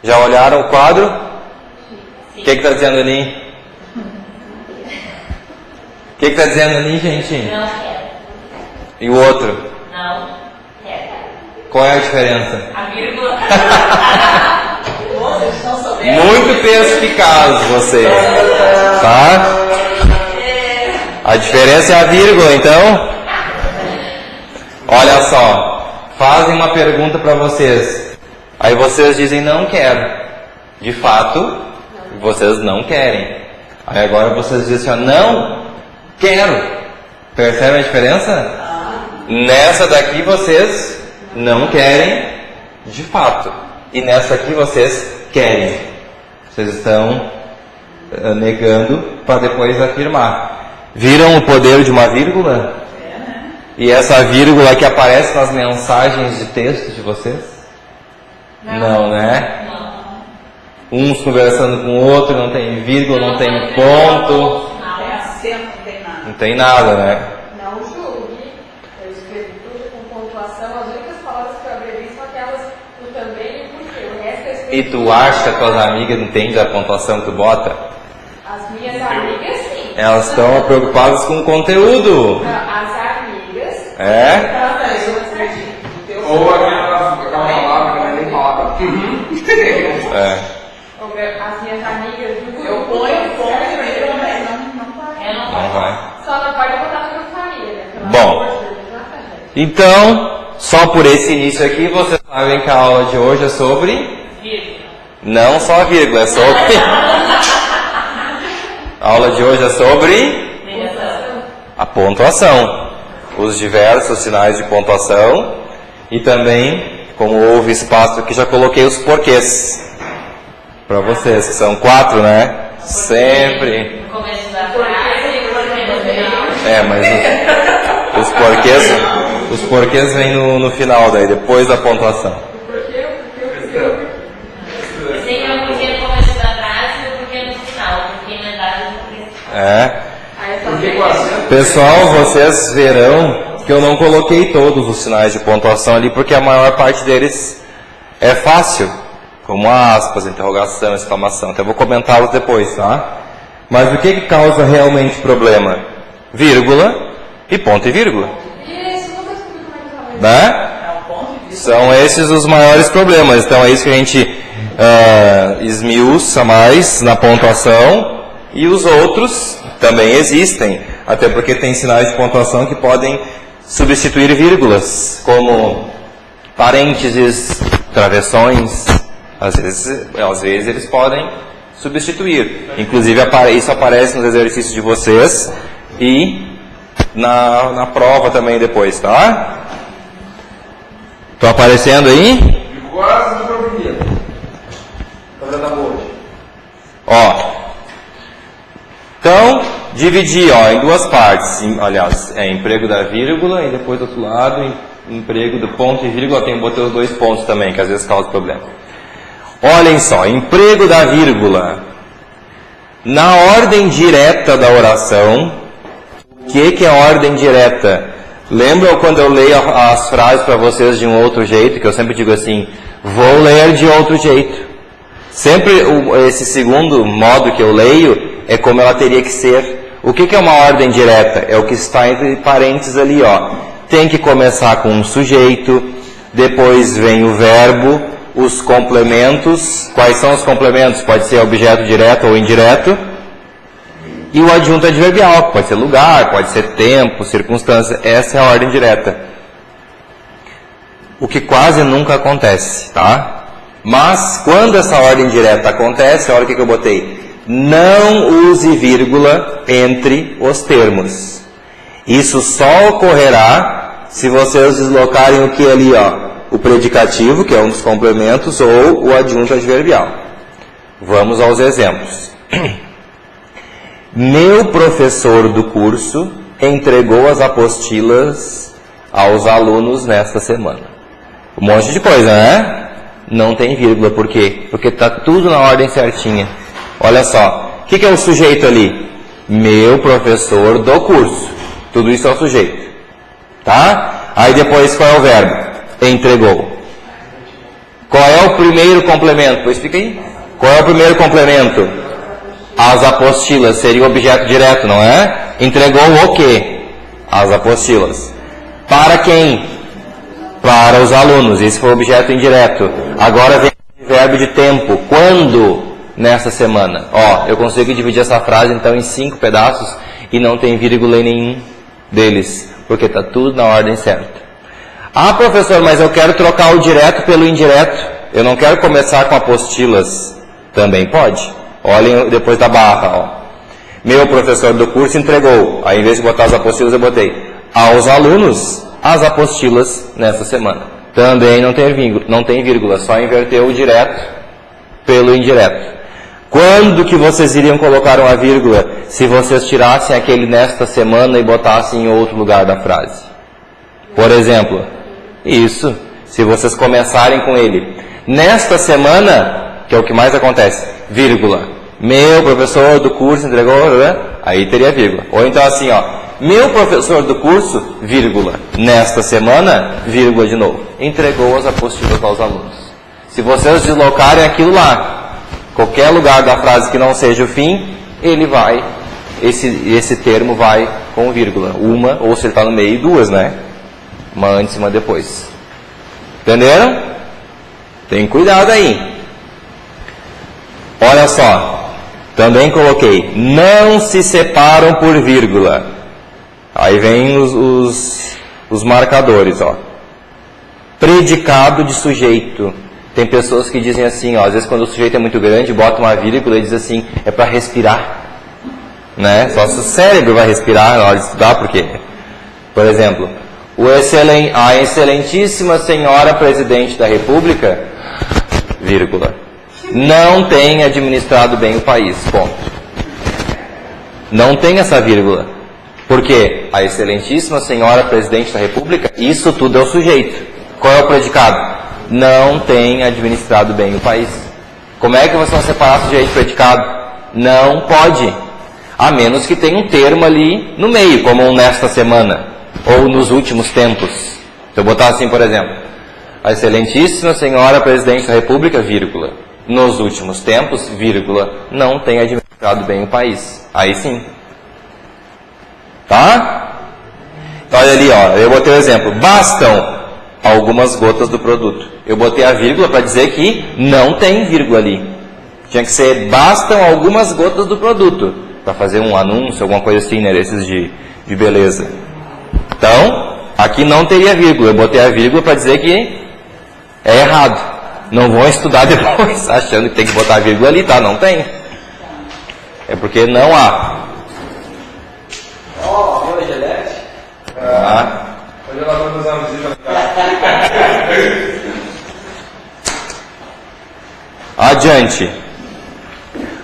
Já olharam o quadro? O que está dizendo ali? O que está dizendo ali, gente? Não quero. E o outro? Não quero. Qual é a diferença? A vírgula. Muito perspicaz você. Tá? A diferença é a vírgula, então? Olha só. Fazem uma pergunta para vocês. Aí vocês dizem não quero. De fato, vocês não querem. Aí agora vocês dizem assim, ó, não quero. Percebe a diferença? Nessa daqui vocês não querem de fato. E nessa aqui vocês querem. Vocês estão negando para depois afirmar. Viram o poder de uma vírgula? E essa vírgula que aparece nas mensagens de texto de vocês? Não, né? Não. Uns conversando com o outro, não tem vírgula, não tem ponto. Não. Não tem nada, né? Não julgue, eu escrevi tudo com pontuação, as únicas palavras que eu abreviei são aquelas do também e o porquê, o resto eu escrevi. E tu acha que as tuas amigas entendem a pontuação que tu bota? As minhas amigas sim. Elas estão preocupadas com o conteúdo. As amigas. É? Ou aquela palavra que não é nem palavra. É. As minhas amigas do eu ponho ponto, mas não vai. Só não pode botar no grupo família, né? Bom, então, só por esse início aqui, vocês sabem que a aula de hoje é sobre... Vírgula. Não só a vírgula, é sobre... A aula de hoje é sobre... Negação. A pontuação. Os diversos sinais de pontuação. E também, como houve espaço aqui, já coloquei os porquês. Para vocês, que são 4, né? Sempre. No começo da frase e o porquê no final. Mas os porquês vêm no final, daí, depois da pontuação. Tem o porquê no começo da frase e o porquê no final. O porquê emendado no principal. É. Porque com acento. Pessoal, vocês verão que eu não coloquei todos os sinais de pontuação ali, porque a maior parte deles é fácil. Como aspas, interrogação, exclamação. Até vou comentá-los depois, tá? Mas o que causa realmente problema? Vírgula e ponto e vírgula. Isso, nunca descobri como é que fala isso. Né? São esses os maiores problemas. Então é isso que a gente esmiuça mais na pontuação. E os outros também existem. Até porque tem sinais de pontuação que podem substituir vírgulas, como parênteses, travessões. Às vezes eles podem substituir. Inclusive isso aparece nos exercícios de vocês e na prova também depois, tá? Estão aparecendo aí? Quase não proibia. Tá boa. Ó. Então, dividir em duas partes. Aliás, emprego da vírgula e depois do outro lado, emprego do ponto e vírgula. Botei os 2 pontos também, que às vezes causa problema. Olhem só, emprego da vírgula. Na ordem direta da oração, o que é ordem direta? Lembram quando eu leio as frases para vocês de um outro jeito, que eu sempre digo assim, vou ler de outro jeito. Sempre esse segundo modo que eu leio é como ela teria que ser. O que é uma ordem direta? É o que está entre parênteses ali, ó. Tem que começar com um sujeito, depois vem o verbo, os complementos. Quais são os complementos? Pode ser objeto direto ou indireto. E o adjunto adverbial, pode ser lugar, pode ser tempo, circunstância. Essa é a ordem direta. O que quase nunca acontece, tá? Mas quando essa ordem direta acontece, olha o que eu botei. Não use vírgula entre os termos. Isso só ocorrerá se vocês deslocarem o que ali, ó? O predicativo, que é um dos complementos, ou o adjunto adverbial. Vamos aos exemplos. Meu professor do curso entregou as apostilas aos alunos nesta semana. Um monte de coisa, né? Não tem vírgula. Por quê? Porque está tudo na ordem certinha. Olha só. O que é o sujeito ali? Meu professor do curso. Tudo isso é o sujeito. Tá? Aí depois qual é o verbo? Entregou. Qual é o primeiro complemento? Pois fica aí. Qual é o primeiro complemento? As apostilas. Seria o objeto direto, não é? Entregou o quê? As apostilas. Para quem? Para os alunos. Esse foi o objeto indireto. Agora vem o verbo de tempo. Quando? Nessa semana. Ó, eu consigo dividir essa frase então em 5 pedaços e não tem vírgula em nenhum deles, porque está tudo na ordem certa. Ah, professor, mas eu quero trocar o direto pelo indireto. Eu não quero começar com apostilas. Também pode. Olhem depois da barra, ó. Meu professor do curso entregou. Aí, em vez de botar as apostilas, eu botei aos alunos as apostilas nessa semana. Também não tem vírgula, só inverteu o direto pelo indireto. Quando que vocês iriam colocar uma vírgula se vocês tirassem aquele nesta semana e botassem em outro lugar da frase? Por exemplo, isso, se vocês começarem com ele. Nesta semana, que é o que mais acontece, vírgula. Meu professor do curso entregou, né? Aí teria vírgula. Ou então assim, ó. Meu professor do curso, vírgula. Nesta semana, vírgula de novo. Entregou as apostilas aos alunos. Se vocês deslocarem aquilo lá, qualquer lugar da frase que não seja o fim, ele vai, esse termo vai com vírgula. Uma, ou se ele está no meio, duas, né? Uma antes e uma depois. Entenderam? Tem cuidado aí. Olha só. Também coloquei. Não se separam por vírgula. Aí vem os marcadores, ó. Predicado de sujeito. Tem pessoas que dizem assim, ó, às vezes quando o sujeito é muito grande, bota uma vírgula e diz assim, é para respirar. Né? Só se o cérebro vai respirar na hora de estudar, porque, por exemplo, a excelentíssima senhora presidente da República, vírgula, não tem administrado bem o país, ponto. Não tem essa vírgula. Por quê? A excelentíssima senhora presidente da República, isso tudo é o sujeito. Qual é o predicado? Não tem administrado bem o país. Como é que vocês vão separar sujeito e predicado? Não pode. A menos que tenha um termo ali no meio, como um nesta semana, ou nos últimos tempos. Se eu botar assim, por exemplo, a excelentíssima senhora presidente da República, vírgula, nos últimos tempos, vírgula, não tem administrado bem o país. Aí sim. Tá? Olha ali, ó, eu botei o exemplo. Bastam algumas gotas do produto. Eu botei a vírgula para dizer que não tem vírgula ali. Tinha que ser bastam algumas gotas do produto. Para fazer um anúncio, alguma coisa assim, né? Desses de beleza. Então, aqui não teria vírgula. Eu botei a vírgula para dizer que é errado. Não vão estudar depois achando que tem que botar a vírgula ali, tá? Não tem. É porque não há. Ó, a Gelete. Hoje ela vai usar um vídeo. Adiante.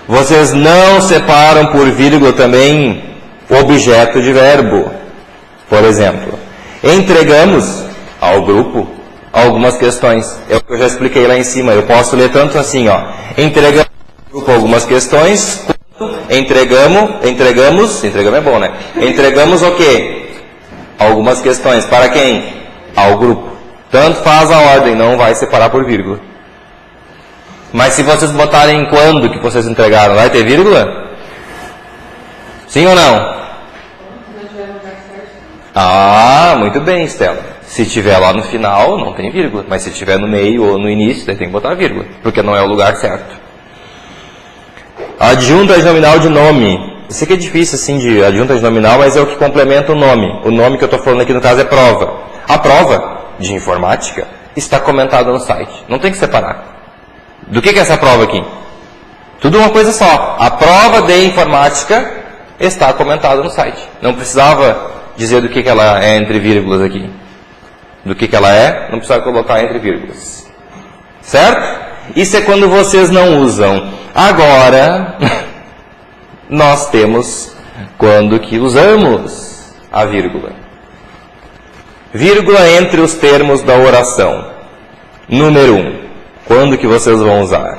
Vocês não separam por vírgula também objeto de verbo. Por exemplo, entregamos ao grupo algumas questões. É o que eu já expliquei lá em cima. Eu posso ler tanto assim, ó. Entregamos ao grupo algumas questões. Entregamos é bom, né? Entregamos o quê? Algumas questões. Para quem? Ao grupo. Tanto faz a ordem, não vai separar por vírgula. Mas se vocês botarem quando que vocês entregaram, vai ter vírgula? Sim ou não? Ah, muito bem, Estela. Se tiver lá no final, não tem vírgula. Mas se tiver no meio ou no início, daí tem que botar vírgula. Porque não é o lugar certo. Adjunta nominal de nome. Isso aqui é difícil, assim, de adjunta de nominal, mas é o que complementa o nome. O nome que eu estou falando aqui, no caso, é prova. A prova de informática está comentada no site. Não tem que separar. Do que é essa prova aqui? Tudo uma coisa só. A prova de informática está comentada no site. Não precisava dizer do que ela é entre vírgulas aqui. Do que ela é, não precisava colocar entre vírgulas. Certo? Isso é quando vocês não usam. Agora, nós temos quando que usamos a vírgula. Vírgula entre os termos da oração. Número 1. Quando que vocês vão usar?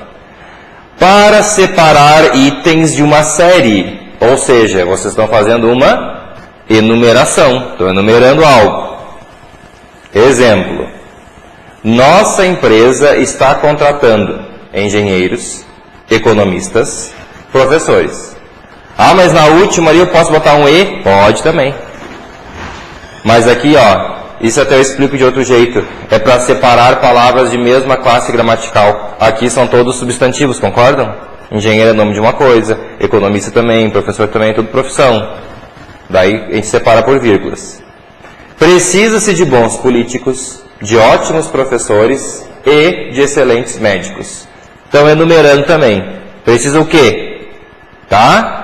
Para separar itens de uma série. Ou seja, vocês estão fazendo uma enumeração. Estão enumerando algo. Exemplo. Nossa empresa está contratando engenheiros, economistas, professores. Ah, mas na última ali eu posso botar um E? Pode também. Mas aqui, ó, isso até eu explico de outro jeito. É para separar palavras de mesma classe gramatical. Aqui são todos substantivos, concordam? Engenheiro é nome de uma coisa, economista também, professor também, tudo profissão. Daí a gente separa por vírgulas. Precisa-se de bons políticos, de ótimos professores e de excelentes médicos. Então, enumerando também. Precisa o quê? Tá?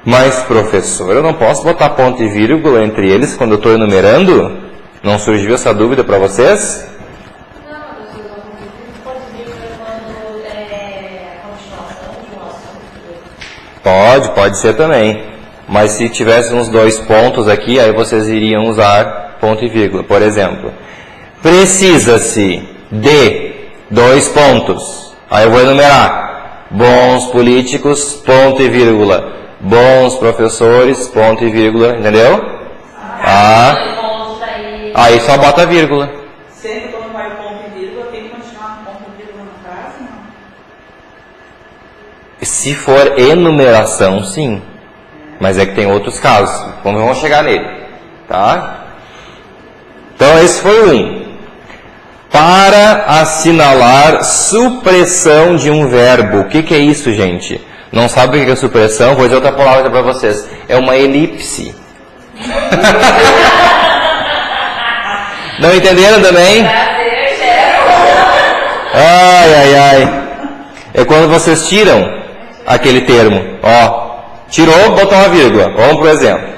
Mas, professor, eu não posso botar ponto e vírgula entre eles quando eu estou enumerando? Não surgiu essa dúvida para vocês? Não, professor, ponto e vírgula quando é a continuação de um assunto. Pode ser também. Mas se tivesse uns 2 pontos aqui, aí vocês iriam usar ponto e vírgula. Por exemplo, precisa-se de 2 pontos. Aí eu vou enumerar. Bons políticos, ponto e vírgula. Bons professores, ponto e vírgula. Entendeu? Aí só bota vírgula. Sempre quando vai ponto e vírgula, tem que continuar com ponto e vírgula no caso, não? Se for enumeração, sim. Mas é que tem outros casos. Vamos chegar nele. Tá? Então esse foi um. Para assinalar supressão de um verbo. O que é isso, gente? Não sabe o que é supressão? Vou dizer outra palavra para vocês. É uma elipse. Não entenderam também? Ai. É quando vocês tiram aquele termo. Ó, tirou, botou uma vírgula. Vamos pro exemplo.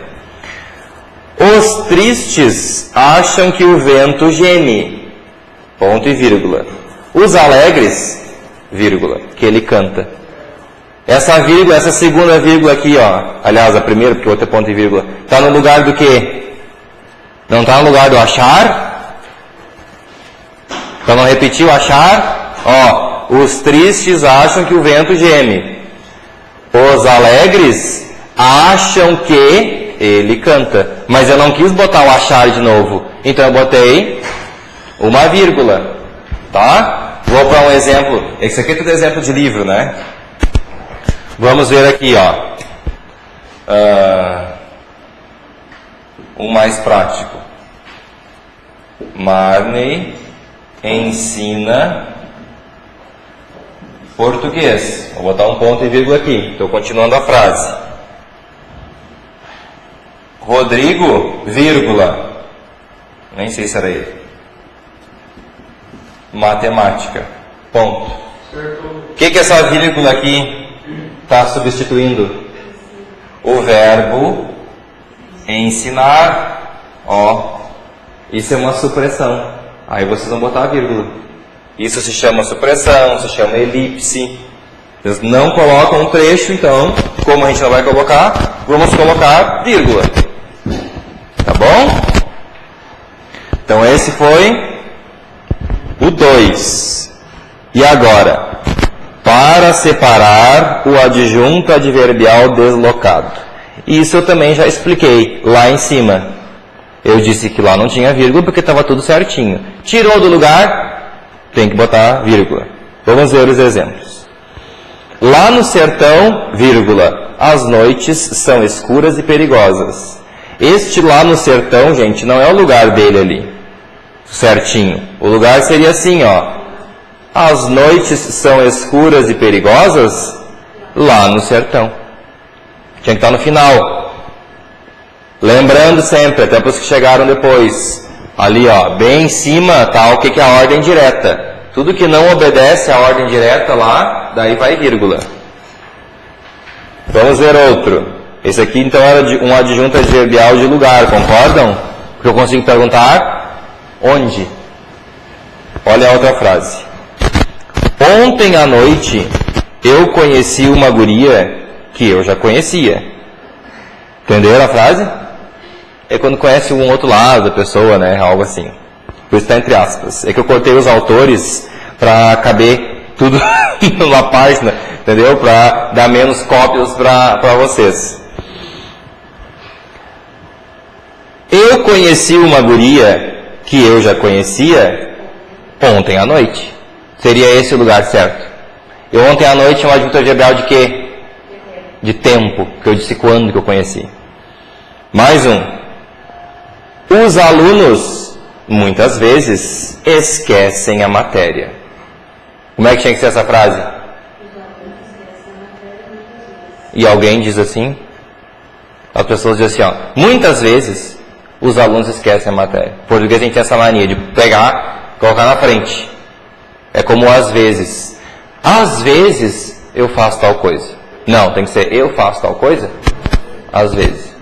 Os tristes acham que o vento geme. Ponto e vírgula. Os alegres, vírgula, que ele canta. Essa vírgula, essa segunda vírgula aqui, ó. Aliás, a primeira, porque o outro é ponto e vírgula. Está no lugar do quê? Não está no lugar do achar? Então não repetiu achar? Ó, os tristes acham que o vento geme. Os alegres acham que ele canta. Mas eu não quis botar o achar de novo. Então eu botei uma vírgula. Tá? Vou para um exemplo. Esse aqui é tudo exemplo de livro, né? Vamos ver aqui, ó. Um mais prático. Marney ensina português. Vou botar um ponto e vírgula aqui. Estou continuando a frase. Rodrigo, vírgula. Nem sei se era ele. Matemática. Ponto. O que é essa vírgula aqui está substituindo? O verbo ensinar. Ó, isso é uma supressão. Aí vocês vão botar a vírgula. Isso se chama supressão, se chama elipse. Vocês não colocam um trecho, então, como a gente não vai colocar, vamos colocar vírgula. Tá bom? Então esse foi o 2. E agora, para separar o adjunto adverbial deslocado. Isso eu também já expliquei lá em cima. Eu disse que lá não tinha vírgula porque estava tudo certinho. Tirou do lugar, tem que botar vírgula. Vamos ver os exemplos. Lá no sertão, vírgula, as noites são escuras e perigosas. Este lá no sertão, gente, não é o lugar dele ali. Certinho. O lugar seria assim, ó. As noites são escuras e perigosas lá no sertão. Tinha que estar no final. Lembrando sempre, até para os que chegaram depois. Ali, ó, bem em cima tá o que é a ordem direta. Tudo que não obedece à ordem direta lá, daí vai vírgula. Vamos ver outro. Esse aqui então era um adjunto adverbial de lugar, concordam? Porque eu consigo perguntar onde. Olha a outra frase. Ontem à noite eu conheci uma guria que eu já conhecia. Entenderam a frase? É quando conhece um outro lado da pessoa, né? Algo assim. Por isso está entre aspas. É que eu cortei os autores para caber tudo numa página, entendeu? Para dar menos cópias para vocês. Eu conheci uma guria que eu já conhecia Ontem à noite. Seria esse o lugar certo. E ontem à noite é uma adjunta adverbial de quê? De tempo, que eu disse quando que eu conheci. Mais um. Os alunos, muitas vezes, esquecem a matéria. Como é que tinha que ser essa frase? E alguém diz assim? As pessoas dizem assim, ó, muitas vezes os alunos esquecem a matéria. Em português a gente tem essa mania de pegar, colocar na frente. É como às vezes. Às vezes eu faço tal coisa. Não, tem que ser eu faço tal coisa? Às vezes.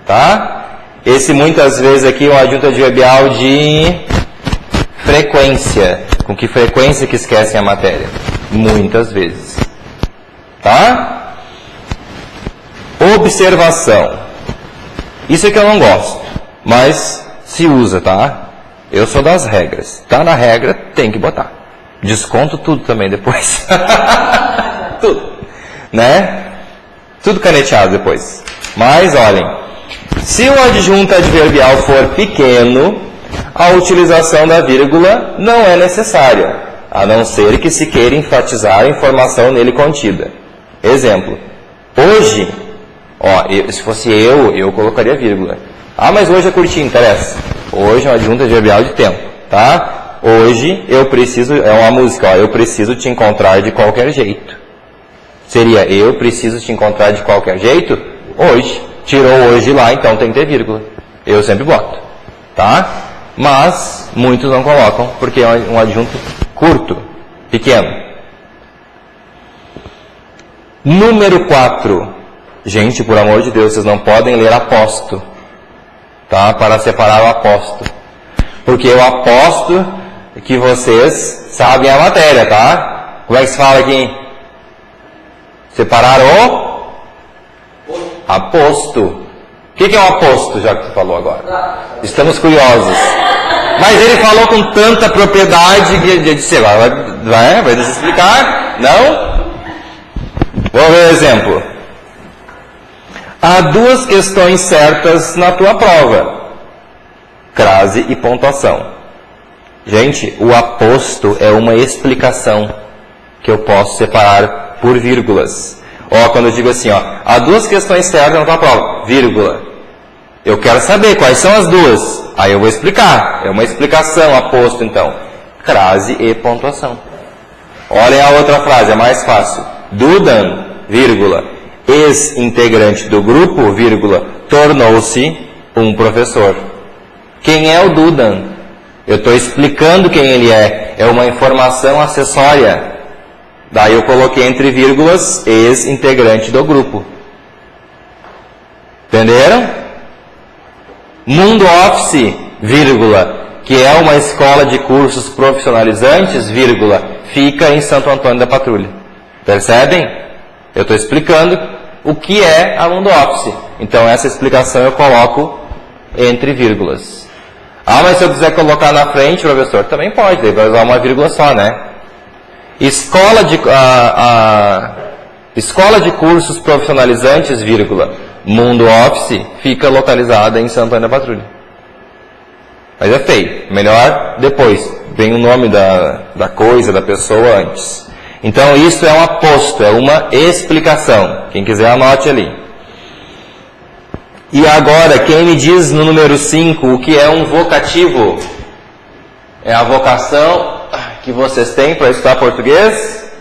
Tá? Esse muitas vezes aqui é um adjunto adverbial de frequência. Com que frequência que esquecem a matéria? Muitas vezes. Tá? Observação. Isso é que eu não gosto, mas se usa, tá? Eu sou das regras. Tá na regra, tem que botar. Desconto tudo também depois. Tudo. Né? Tudo caneteado depois. Mas, olhem, se o adjunto adverbial for pequeno, a utilização da vírgula não é necessária, a não ser que se queira enfatizar a informação nele contida. Exemplo. Hoje, ó, se fosse eu colocaria vírgula. Ah, mas hoje é curtinho, interessa. Hoje é uma adjunta adverbial de tempo, tá? Hoje eu preciso, é uma música, ó, eu preciso te encontrar de qualquer jeito. Seria, eu preciso te encontrar de qualquer jeito? Hoje. Tirou hoje lá, então tem que ter vírgula. Eu sempre boto, tá? Mas muitos não colocam, porque é um adjunto curto, pequeno. Número 4. Gente, por amor de Deus, vocês não podem ler aposto, tá? Para separar o aposto. Porque eu aposto que vocês sabem a matéria, tá? Como é que se fala aqui? Separar o aposto. O que é um aposto, já que tu falou agora? Estamos curiosos. Mas ele falou com tanta propriedade que eu disse, vai nos explicar? Não? Vou ver o exemplo. Há duas questões certas na tua prova. Crase e pontuação. Gente, o aposto é uma explicação que eu posso separar por vírgulas. Ó, quando eu digo assim, ó, há duas questões certas na tua prova, vírgula. Eu quero saber quais são as duas. Aí eu vou explicar. É uma explicação, aposto então. Crase e pontuação. Olhem a outra frase, é mais fácil. Dudan, vírgula, ex-integrante do grupo, vírgula, tornou-se um professor. Quem é o Dudan? Eu estou explicando quem ele é. É uma informação acessória. Daí eu coloquei entre vírgulas, ex-integrante do grupo. Entenderam? Mundo Office, vírgula, que é uma escola de cursos profissionalizantes, vírgula, fica em Santo Antônio da Patrulha. Percebem? Eu estou explicando o que é a Mundo Office. Então essa explicação eu coloco entre vírgulas. Ah, mas se eu quiser colocar na frente, professor, também pode, daí vai usar uma vírgula só, né? Escola de cursos profissionalizantes, vírgula, Mundo Office, fica localizada em Santo Antônio da Patrulha. Mas é feio. Melhor depois. Vem o nome da coisa, da pessoa antes. Então isso é um aposto, é uma explicação. Quem quiser anote ali. E agora, quem me diz no número 5 o que é um vocativo? É a vocação que vocês têm para estudar português?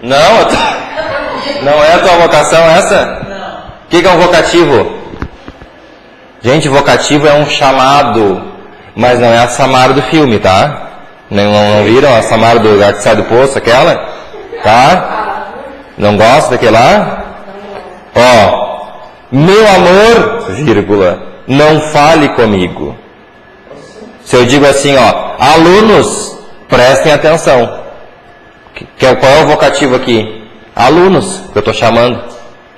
Não. Não é a tua vocação essa? Não. O que é um vocativo? Gente, vocativo é um chamado, mas não é a Samara do filme, tá? Não viram a Samara do Lugar que Sai do Poço, aquela? Tá? Não gosta daquele lá? Ó, meu amor, vírgula, não fale comigo. Se eu digo assim, ó, alunos, prestem atenção. Qual é o vocativo aqui? Alunos, que eu estou chamando.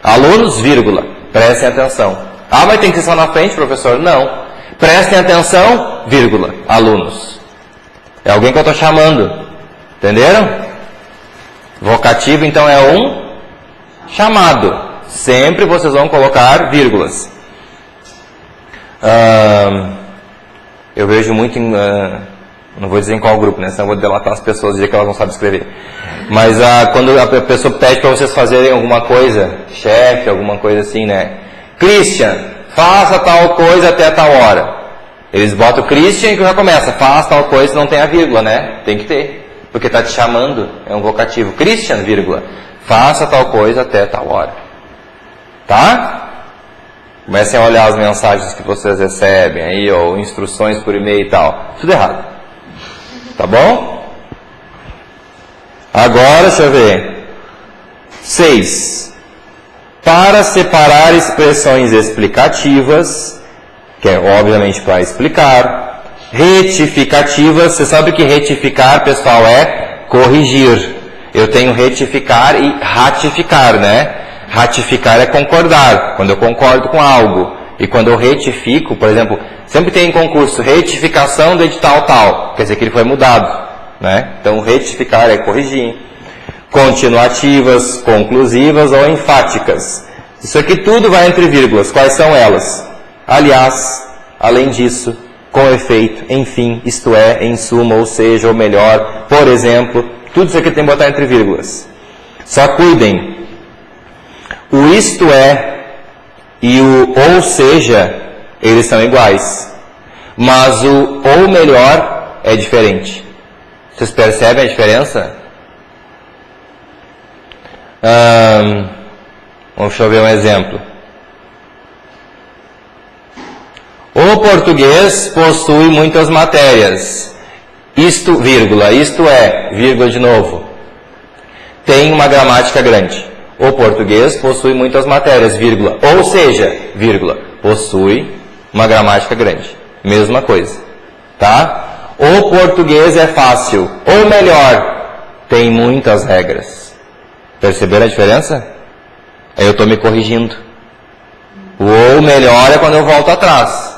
Alunos, vírgula, prestem atenção. Ah, mas tem que ser só na frente, professor? Não. Prestem atenção, vírgula, alunos. É alguém que eu estou chamando. Entenderam? Vocativo, então, é um chamado. Sempre vocês vão colocar vírgulas. Eu vejo muito Não vou dizer em qual grupo, né? Senão eu vou delatar as pessoas e dizer que elas não sabem escrever. Mas quando a pessoa pede para vocês fazerem alguma coisa, chefe, alguma coisa assim, né? Christian, faça tal coisa até tal hora. Eles botam Christian e já começa. Faça tal coisa, não tem a vírgula, né? Tem que ter. Porque está te chamando, é um vocativo. Christian, vírgula. Faça tal coisa até tal hora. Tá? Comecem a olhar as mensagens que vocês recebem aí, ou instruções por e-mail e tal. Tudo errado. Tá bom? Agora, deixa eu ver. 6. Para separar expressões explicativas, que é obviamente para explicar, retificativas, você sabe que retificar, pessoal, é corrigir. Eu tenho retificar e ratificar, né? Ratificar é concordar, quando eu concordo com algo. E quando eu retifico, por exemplo, sempre tem em concurso retificação do edital tal, quer dizer que ele foi mudado, né? Então retificar é corrigir. Continuativas, conclusivas ou enfáticas. Isso aqui tudo vai entre vírgulas. Quais são elas? Aliás, além disso, com efeito, enfim, isto é, em suma, ou seja, ou melhor, por exemplo, tudo isso aqui tem que botar entre vírgulas. Só cuidem. O isto é e o ou seja, eles são iguais. Mas o ou melhor é diferente. Vocês percebem a diferença? Deixa eu ver um exemplo. O português possui muitas matérias. Isto, vírgula, isto é, vírgula de novo. Tem uma gramática grande. O português possui muitas matérias, vírgula. Ou seja, vírgula, possui uma gramática grande. Mesma coisa. Tá? O português é fácil. Ou melhor, tem muitas regras. Perceberam a diferença? Aí eu estou me corrigindo. O ou melhor é quando eu volto atrás.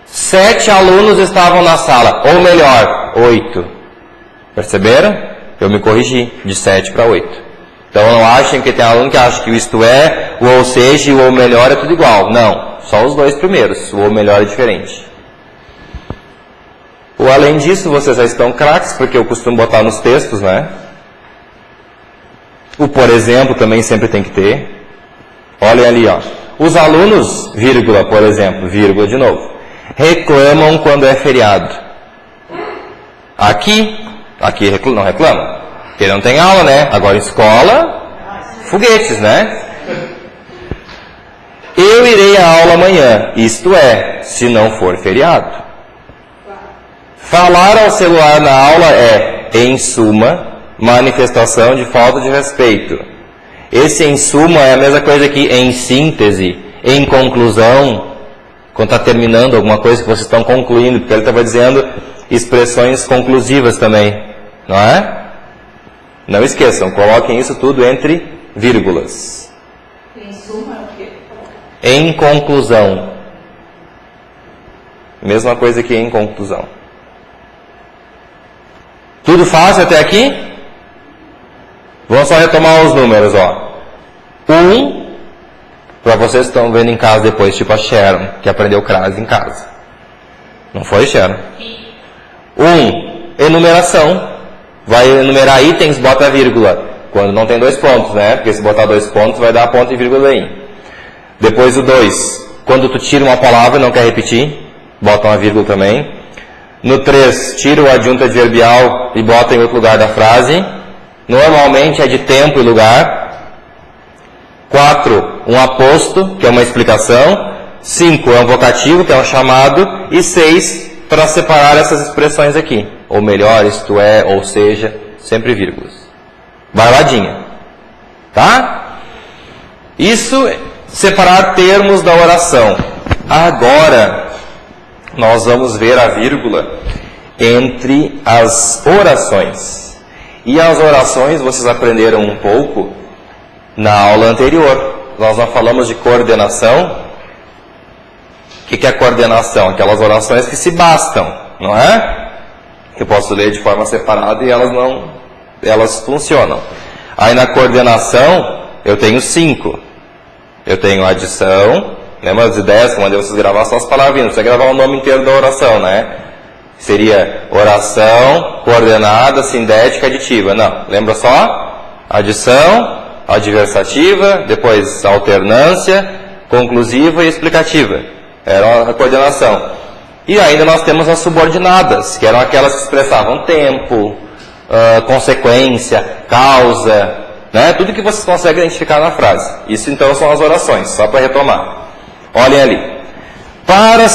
7 alunos estavam na sala. Ou melhor, 8. Perceberam? Eu me corrigi de 7 para 8. Então não achem que tem aluno que acha que o isto é, o ou seja e o ou melhor é tudo igual. Não, só os dois primeiros. O ou melhor é diferente. Ou além disso, vocês já estão craques, porque eu costumo botar nos textos, né? O por exemplo também sempre tem que ter. Olhem ali, ó. Os alunos, vírgula, por exemplo, vírgula de novo, reclamam quando é feriado. Aqui não reclama. Porque não tem aula, né? Agora escola, foguetes, né? Eu irei à aula amanhã, isto é, se não for feriado. Falar ao celular na aula é, em suma, manifestação de falta de respeito. Esse em suma é a mesma coisa que em síntese, em conclusão, quando está terminando alguma coisa que vocês estão concluindo, porque ele estava dizendo expressões conclusivas também, não é? Não esqueçam, coloquem isso tudo entre vírgulas. Em suma é o quê? Em conclusão. Mesma coisa que em conclusão. Tudo fácil até aqui? Vamos só retomar os números, ó. 1, para vocês que estão vendo em casa depois, tipo a Sharon, que aprendeu crase em casa. Não foi, Sharon? 1, enumeração. Vai enumerar itens, bota vírgula. Quando não tem 2 pontos, né? Porque se botar 2 pontos, vai dar ponto e vírgula aí. Depois o 2. Quando tu tira uma palavra e não quer repetir, bota uma vírgula também. No 3, tira o adjunto adverbial e bota em outro lugar da frase. Normalmente é de tempo e lugar. 4, um aposto, que é uma explicação. 5, é um vocativo, que é um chamado. E 6, para separar essas expressões aqui. Ou melhor, isto é, ou seja, sempre vírgulas. Bailadinha. Tá? Isso, separar termos da oração. Agora, nós vamos ver a vírgula entre as orações. E as orações vocês aprenderam um pouco na aula anterior. Nós não falamos de coordenação. O que é coordenação? Aquelas orações que se bastam, não é? Eu posso ler de forma separada e elas funcionam. Aí na coordenação eu tenho 5. Eu tenho adição. Lembra das ideias que eu mandei vocês gravar só as palavrinhas? Não precisa gravar o nome inteiro da oração, né? Seria oração, coordenada, sindética, aditiva. Não, lembra só? Adição, adversativa, depois alternância, conclusiva e explicativa. Era a coordenação. E ainda nós temos as subordinadas, que eram aquelas que expressavam tempo, consequência, causa, né? Tudo que vocês conseguem identificar na frase. Isso então são as orações, só para retomar. Olhem ali.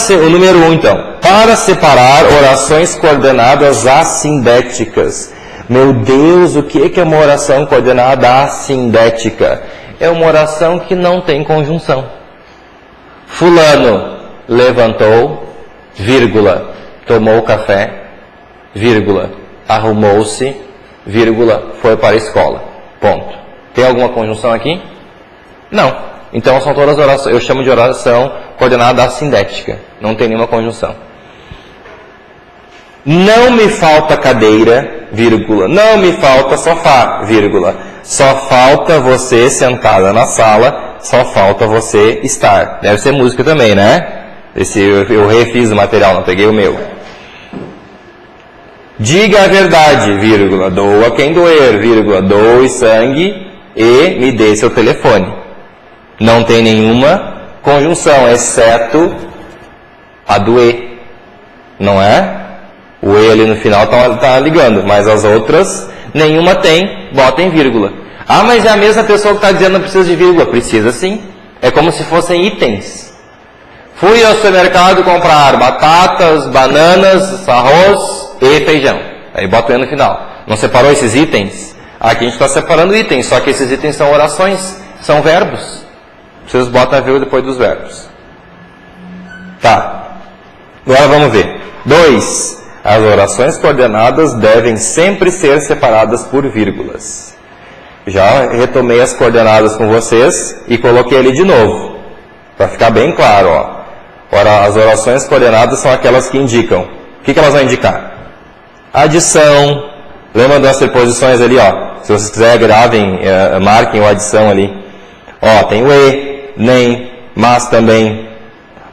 O número 1 então. Para separar orações coordenadas assindéticas. Meu Deus, o que é uma oração coordenada assindética? É uma oração que não tem conjunção. Fulano levantou, vírgula, tomou café, vírgula, arrumou-se, vírgula, foi para a escola. Ponto. Tem alguma conjunção aqui? Não. Então são todas orações, eu chamo de oração coordenada assindética. Não tem nenhuma conjunção. Não me falta cadeira, vírgula. Não me falta sofá, vírgula. Só falta você sentada na sala, só falta você estar. Deve ser música também, né? Eu refiz o material, não peguei o meu. Diga a verdade, vírgula. Doa quem doer, vírgula. Doe sangue e me dê seu telefone. Não tem nenhuma conjunção, exceto a do e. Não é? O e ali no final está ligando, mas as outras, nenhuma tem, bota em vírgula. Ah, mas é a mesma pessoa que está dizendo não precisa de vírgula. Precisa sim. É como se fossem itens. Fui ao supermercado comprar batatas, bananas, arroz e feijão. Aí bota o e no final. Não separou esses itens? Aqui a gente está separando itens, só que esses itens são orações, são verbos. Vocês botam a vírgula depois dos verbos. Tá. Agora vamos ver. 2. As orações coordenadas devem sempre ser separadas por vírgulas. Já retomei as coordenadas com vocês e coloquei ali de novo. Para ficar bem claro, ó. Ora, as orações coordenadas são aquelas que indicam. O que elas vão indicar? Adição. Lembra das preposições ali, ó. Se vocês quiserem, gravem, marquem o adição ali. Ó, tem o e, nem, mas também.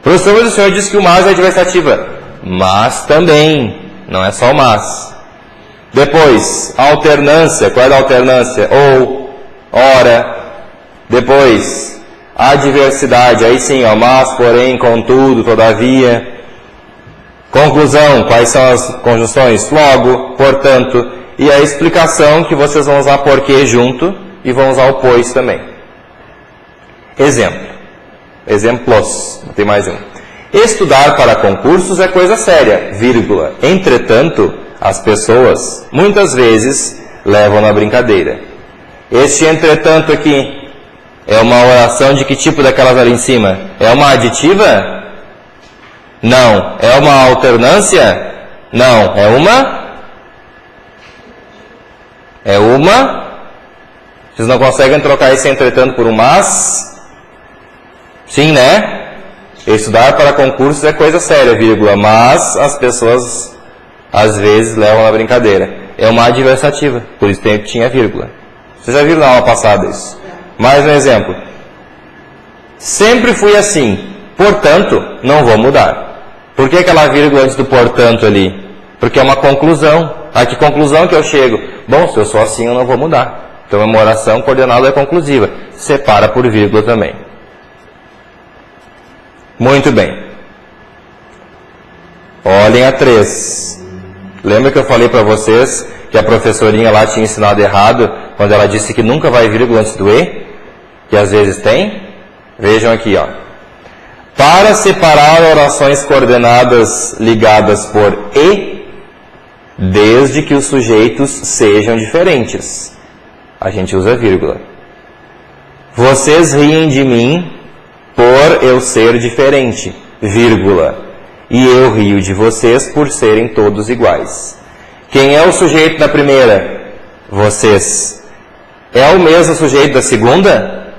Professor, mas o senhor disse que o mas é adversativa. Mas também. Não é só o mas. Depois, alternância. Qual é a alternância? Ou, ora. Depois, adversidade. Aí sim, ó, mas, porém, contudo, todavia. Conclusão. Quais são as conjunções? Logo, portanto. E a explicação que vocês vão usar porque junto e vão usar o pois também. Exemplo. Exemplos. Tem mais um. Estudar para concursos é coisa séria, vírgula. Entretanto, as pessoas, muitas vezes, levam na brincadeira. Este entretanto aqui é uma oração de que tipo daquelas ali em cima? É uma aditiva? Não. É uma alternância? Não. É uma? É uma? Vocês não conseguem trocar esse entretanto por um mas? Sim, né? Estudar para concursos é coisa séria, vírgula, mas as pessoas às vezes levam na brincadeira. É uma adversativa, por isso tinha vírgula. Vocês já viram na aula passada isso? Mais um exemplo. Sempre fui assim, portanto, não vou mudar. Por que aquela vírgula antes do portanto ali? Porque é uma conclusão. A que conclusão que eu chego? Bom, se eu sou assim, eu não vou mudar. Então, uma oração coordenada é conclusiva. Separa por vírgula também. Muito bem. Olhem a 3. Lembra que eu falei para vocês que a professorinha lá tinha ensinado errado quando ela disse que nunca vai vírgula antes do e? Que às vezes tem? Vejam aqui, ó. Para separar orações coordenadas ligadas por e, desde que os sujeitos sejam diferentes. A gente usa vírgula. Vocês riem de mim por eu ser diferente, vírgula. E eu rio de vocês por serem todos iguais. Quem é o sujeito da primeira? Vocês. É o mesmo sujeito da segunda?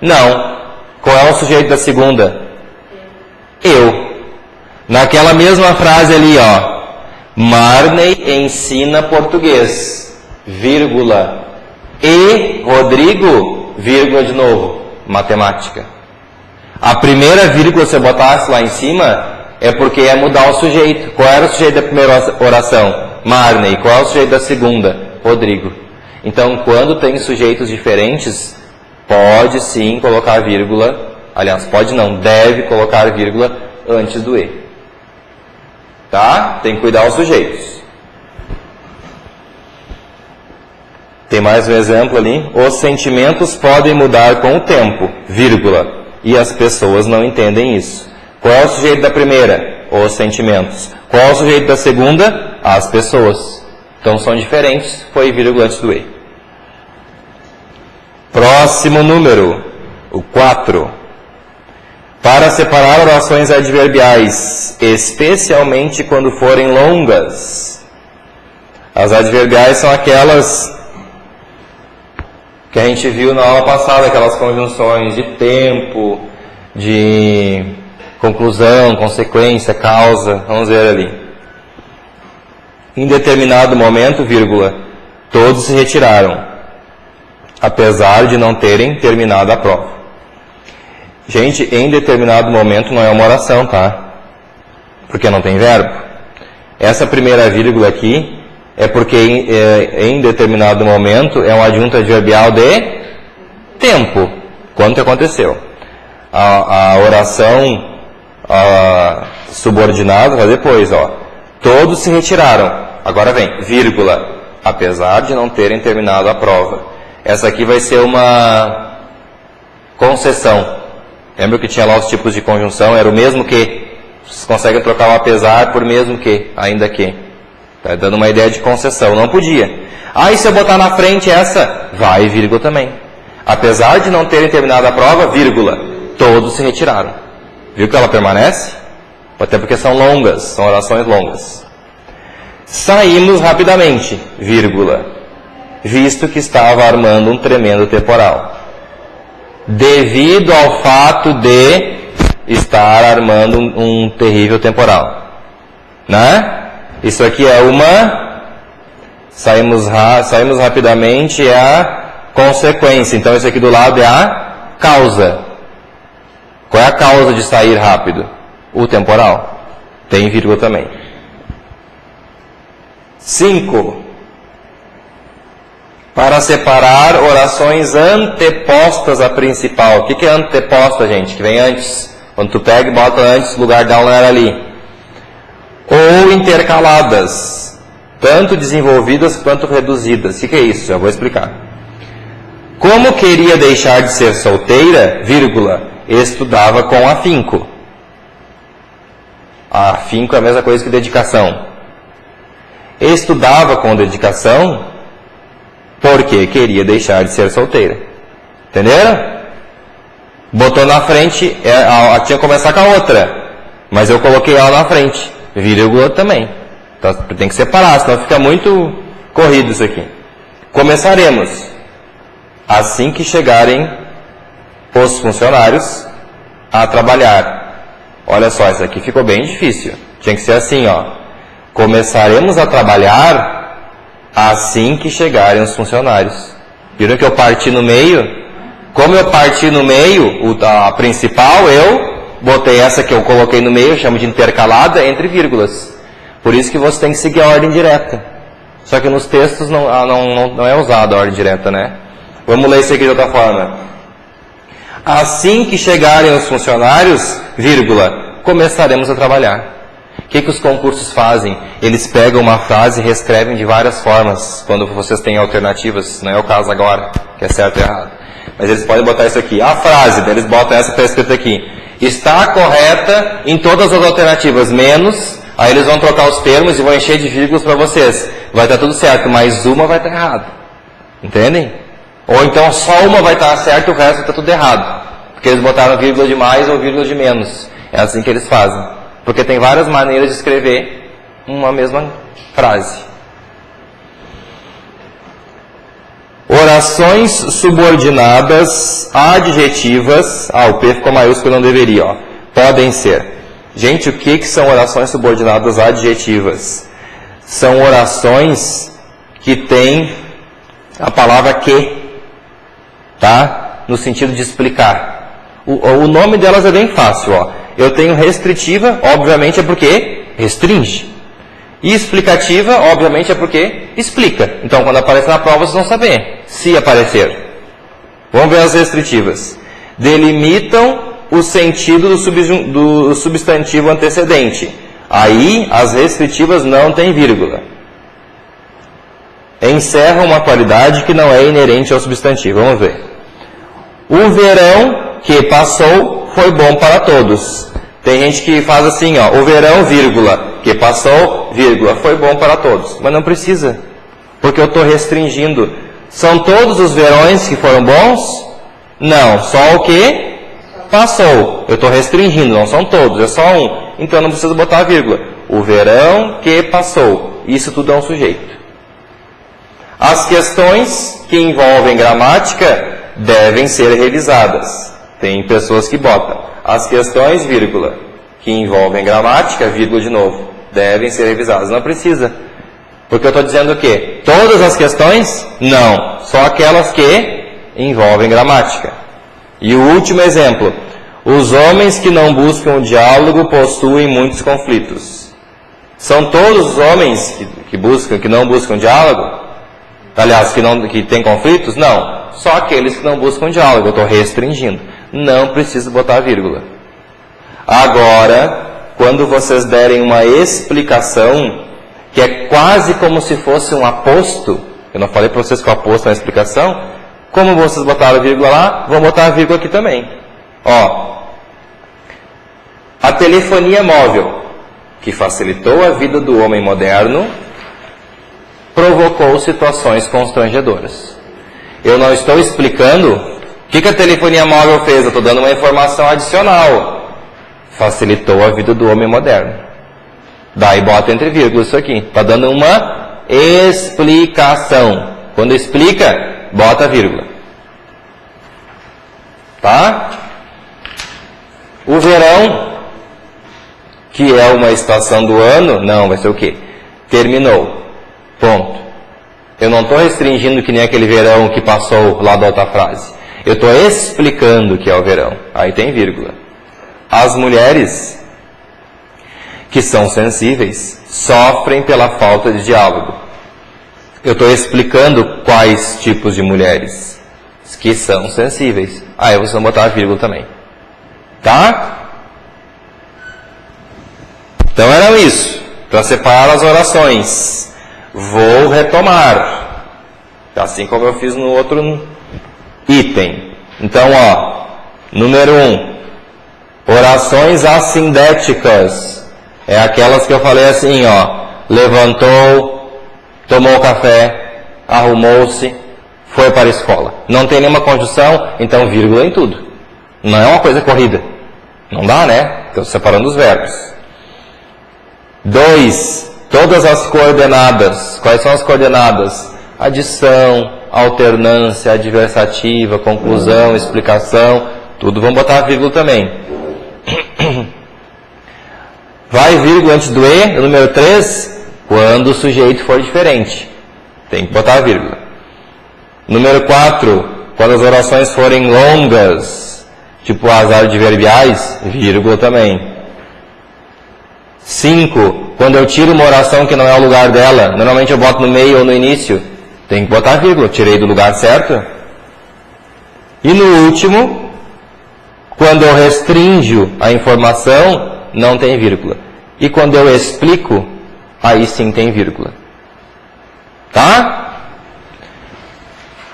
Não. Qual é o sujeito da segunda? Eu. Naquela mesma frase ali, ó. Marney ensina português, vírgula. E Rodrigo, vírgula de novo. Matemática. A primeira vírgula que você botasse lá em cima é porque é mudar o sujeito. Qual era o sujeito da primeira oração? Marney. Qual é o sujeito da segunda? Rodrigo. Então, quando tem sujeitos diferentes, pode sim colocar vírgula. Aliás, pode não, deve colocar vírgula antes do E. Tá? Tem que cuidar os sujeitos. Tem mais um exemplo ali. Os sentimentos podem mudar com o tempo, vírgula. E as pessoas não entendem isso. Qual é o sujeito da primeira? Os sentimentos. Qual é o sujeito da segunda? As pessoas. Então são diferentes, foi vírgula antes do E. Próximo número, o 4. Para separar orações adverbiais, especialmente quando forem longas. As adverbiais são aquelas que a gente viu na aula passada, aquelas conjunções de tempo, de conclusão, consequência, causa. Vamos ver ali. Em determinado momento, vírgula, todos se retiraram, apesar de não terem terminado a prova. Gente, em determinado momento não é uma oração, tá? Porque não tem verbo. Essa primeira vírgula aqui é porque em determinado momento é um adjunto adverbial de tempo. Quando que aconteceu? A oração subordinada vai depois, ó. Todos se retiraram. Agora vem, vírgula, apesar de não terem terminado a prova. Essa aqui vai ser uma concessão. Lembra que tinha lá os tipos de conjunção? Era o mesmo que. Vocês conseguem trocar o apesar por mesmo que, ainda que. Está dando uma ideia de concessão. Não podia. E se eu botar na frente essa, vai vírgula também. Apesar de não terem terminado a prova, vírgula, todos se retiraram. Viu que ela permanece? Até porque são longas, são orações longas. Saímos rapidamente, vírgula, visto que estava armando um tremendo temporal. Devido ao fato de estar armando um terrível temporal. Né? Isso aqui é uma... Saímos rapidamente é a consequência. Então isso aqui do lado é a causa. Qual é a causa de sair rápido? O temporal. Tem vírgula também. 5. Para separar orações antepostas à principal. O que é anteposta, gente? Que vem antes. Quando tu pega e bota antes, o lugar dela não era ali. Ou intercaladas. Tanto desenvolvidas quanto reduzidas. O que é isso? Já vou explicar. Como queria deixar de ser solteira, vírgula, estudava com afinco. Afinco é a mesma coisa que dedicação. Estudava com dedicação porque queria deixar de ser solteira. Entenderam? Botou na frente, tinha que começar com a outra. Mas eu coloquei ela na frente. Vírgula também. Então, tem que separar, senão fica muito corrido isso aqui. Começaremos assim que chegarem os funcionários a trabalhar. Olha só, isso aqui ficou bem difícil. Tinha que ser assim, ó. Começaremos a trabalhar assim que chegarem os funcionários. Viram que eu parti no meio? Como eu parti no meio, a principal, eu botei essa que eu coloquei no meio, eu chamo de intercalada, entre vírgulas. Por isso que você tem que seguir a ordem direta. Só que nos textos não é usada a ordem direta, né? Vamos ler isso aqui de outra forma. Assim que chegarem os funcionários, vírgula, começaremos a trabalhar. O que os concursos fazem? Eles pegam uma frase e reescrevem de várias formas, quando vocês têm alternativas. Não é o caso agora, que é certo e errado. Mas eles podem botar isso aqui. A frase, eles botam essa que está escrita aqui. Está correta em todas as alternativas, menos... Aí eles vão trocar os termos e vão encher de vírgulas para vocês. Vai estar tudo certo, mas uma vai estar errada. Entendem? Ou então só uma vai estar certa e o resto está tudo errado. Porque eles botaram vírgula de mais ou vírgula de menos. É assim que eles fazem. Porque tem várias maneiras de escrever uma mesma frase. Orações subordinadas adjetivas. O P ficou maiúsculo, não deveria, ó. Podem ser. Gente, o que são orações subordinadas adjetivas? São orações que têm a palavra que, tá? No sentido de explicar. O nome delas é bem fácil, ó. eu tenho restritiva, obviamente é porque restringe. E explicativa, obviamente é porque explica. Então, quando aparecer na prova, vocês vão saber, se aparecer. Vamos ver as restritivas. Delimitam o sentido do substantivo antecedente. Aí, as restritivas não têm vírgula. Encerram uma qualidade que não é inerente ao substantivo. Vamos ver. O verão que passou foi bom para todos. Tem gente que faz assim, ó, o verão, vírgula, que passou, vírgula, foi bom para todos. Mas não precisa, porque eu estou restringindo. São todos os verões que foram bons? Não, só o que passou. Eu estou restringindo, não são todos, é só um. Então não precisa botar a vírgula. O verão que passou. Isso tudo é um sujeito. As questões que envolvem gramática devem ser revisadas. Tem pessoas que botam. As questões, vírgula, que envolvem gramática, vírgula de novo, devem ser revisadas. Não precisa. Porque eu estou dizendo o quê? Todas as questões? Não. Só aquelas que envolvem gramática. E o último exemplo. Os homens que não buscam o diálogo possuem muitos conflitos. São todos os homens que não buscam diálogo? Aliás, que têm conflitos? Não. Só aqueles que não buscam diálogo. Eu estou restringindo. Não preciso botar vírgula. Agora, quando vocês derem uma explicação, que é quase como se fosse um aposto, eu não falei para vocês que o aposto é uma explicação, como vocês botaram vírgula lá, vão botar a vírgula aqui também. Ó, a telefonia móvel, que facilitou a vida do homem moderno, provocou situações constrangedoras. Eu não estou explicando o que a telefonia móvel fez, eu estou dando uma informação adicional. Facilitou a vida do homem moderno. Daí bota entre vírgulas isso aqui. Está dando uma explicação. Quando explica, bota vírgula. Tá? O verão, que é uma estação do ano, não, vai ser o quê? Terminou. Ponto. Eu não estou restringindo que nem aquele verão que passou lá da outra frase. Eu estou explicando o que é o verão. Aí tem vírgula. As mulheres que são sensíveis sofrem pela falta de diálogo. Eu estou explicando quais tipos de mulheres que são sensíveis. Aí vocês vão botar a vírgula também. Tá? Então era isso. Para separar as orações. Vou retomar. Assim como eu fiz no outro item. Então, ó. Número 1. Orações assindéticas. É aquelas que eu falei assim, ó. Levantou, tomou café, arrumou-se, foi para a escola. Não tem nenhuma conjunção, então vírgula em tudo. Não é uma coisa corrida. Não dá, né? Estou separando os verbos. 2. Todas as coordenadas. Quais são as coordenadas? Adição, alternância, adversativa, conclusão, explicação. Tudo vamos botar vírgula também. Vai vírgula antes do E, o número 3, quando o sujeito for diferente. Tem que botar vírgula. Número 4, quando as orações forem longas, tipo as adverbiais, vírgula também. 5, quando eu tiro uma oração que não é o lugar dela, normalmente eu boto no meio ou no início, tem que botar vírgula, tirei do lugar certo. E no último, quando eu restringo a informação, não tem vírgula. E quando eu explico, aí sim tem vírgula. Tá?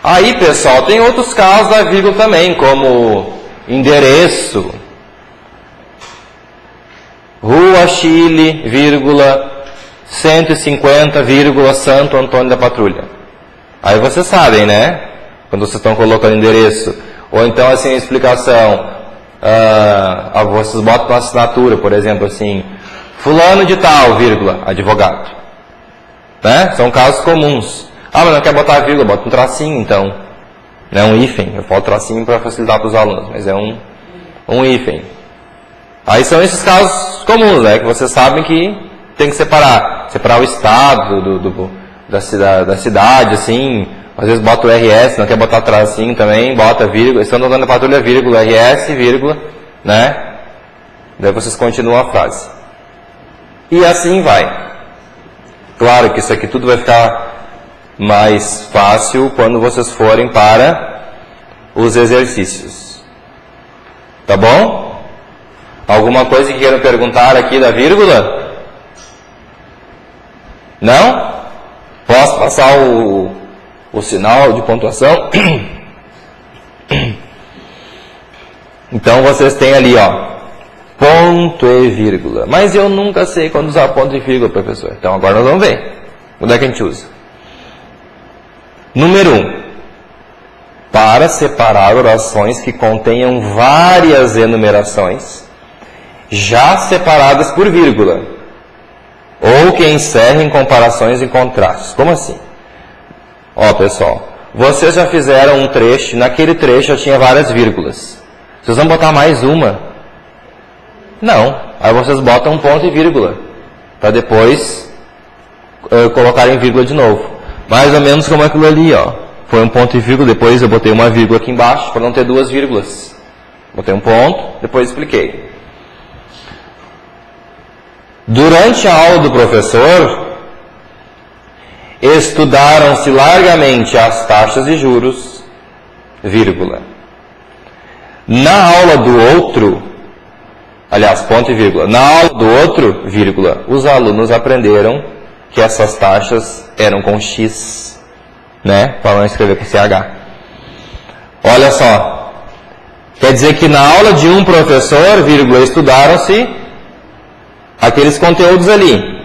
Aí, pessoal, tem outros casos da vírgula também, como endereço, Rua Chile, vírgula, 150, vírgula, Santo Antônio da Patrulha. Aí vocês sabem, né? Quando vocês estão colocando endereço. Ou então, assim, a explicação. Vocês botam uma assinatura, por exemplo, assim, fulano de tal, vírgula, advogado. Né? São casos comuns. Mas não quer botar vírgula, bota um tracinho, então. Não é um hífen. Eu falo tracinho para facilitar para os alunos, mas é um hífen. Aí são esses casos comuns, né? Que vocês sabem que tem que separar. Separar o estado da cidade, assim. Às vezes bota o RS, não quer botar tracinho também, bota vírgula. Estão dando a patrulha, vírgula, RS, vírgula, né? Daí vocês continuam a frase. E assim vai. Claro que isso aqui tudo vai ficar mais fácil quando vocês forem para os exercícios. Tá bom? Alguma coisa que queiram perguntar aqui da vírgula? Não? Posso passar o sinal de pontuação? Então vocês têm ali, ó, ponto e vírgula. Mas eu nunca sei quando usar ponto e vírgula, professor. Então agora nós vamos ver. Onde é que a gente usa? Número 1. Para separar orações que contenham várias enumerações, já separadas por vírgula, ou que encerrem comparações e contrastes. Como assim? Ó, pessoal, vocês já fizeram um trecho, naquele trecho já tinha várias vírgulas. Vocês vão botar mais uma? Não. Aí vocês botam um ponto e vírgula, para depois colocarem vírgula de novo. Mais ou menos como aquilo ali, ó. Foi um ponto e vírgula, depois eu botei uma vírgula aqui embaixo, para não ter duas vírgulas. Botei um ponto, depois expliquei. Durante a aula do professor, estudaram-se largamente as taxas de juros, vírgula. Na aula do outro, aliás, ponto e vírgula, na aula do outro, vírgula, os alunos aprenderam que essas taxas eram com X, né, para não escrever com CH. Olha só, quer dizer que na aula de um professor, vírgula, estudaram-se aqueles conteúdos ali.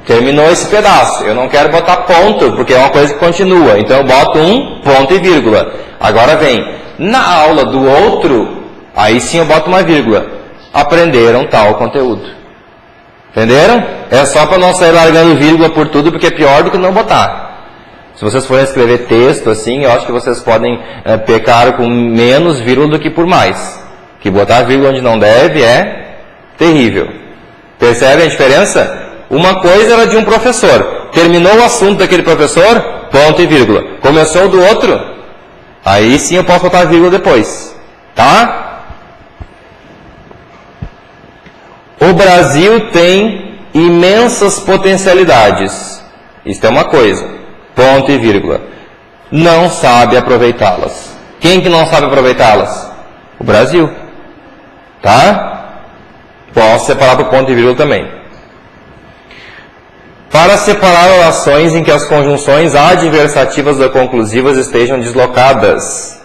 Terminou esse pedaço. Eu não quero botar ponto, porque é uma coisa que continua. Então eu boto um ponto e vírgula. Agora vem, na aula do outro, aí sim eu boto uma vírgula. Aprenderam tal conteúdo. Entenderam? É só para não sair largando vírgula por tudo, porque é pior do que não botar. Se vocês forem escrever texto assim, eu acho que vocês podem pecar com menos vírgula do que por mais. Que botar vírgula onde não deve é terrível. Percebem a diferença? Uma coisa era de um professor. Terminou o assunto daquele professor, ponto e vírgula. Começou do outro, aí sim eu posso botar vírgula depois. Tá? O Brasil tem imensas potencialidades. Isso é uma coisa. Ponto e vírgula. Não sabe aproveitá-las. Quem que não sabe aproveitá-las? O Brasil. Tá? Posso separar por ponto e vírgula também. Para separar orações em que as conjunções adversativas ou conclusivas estejam deslocadas.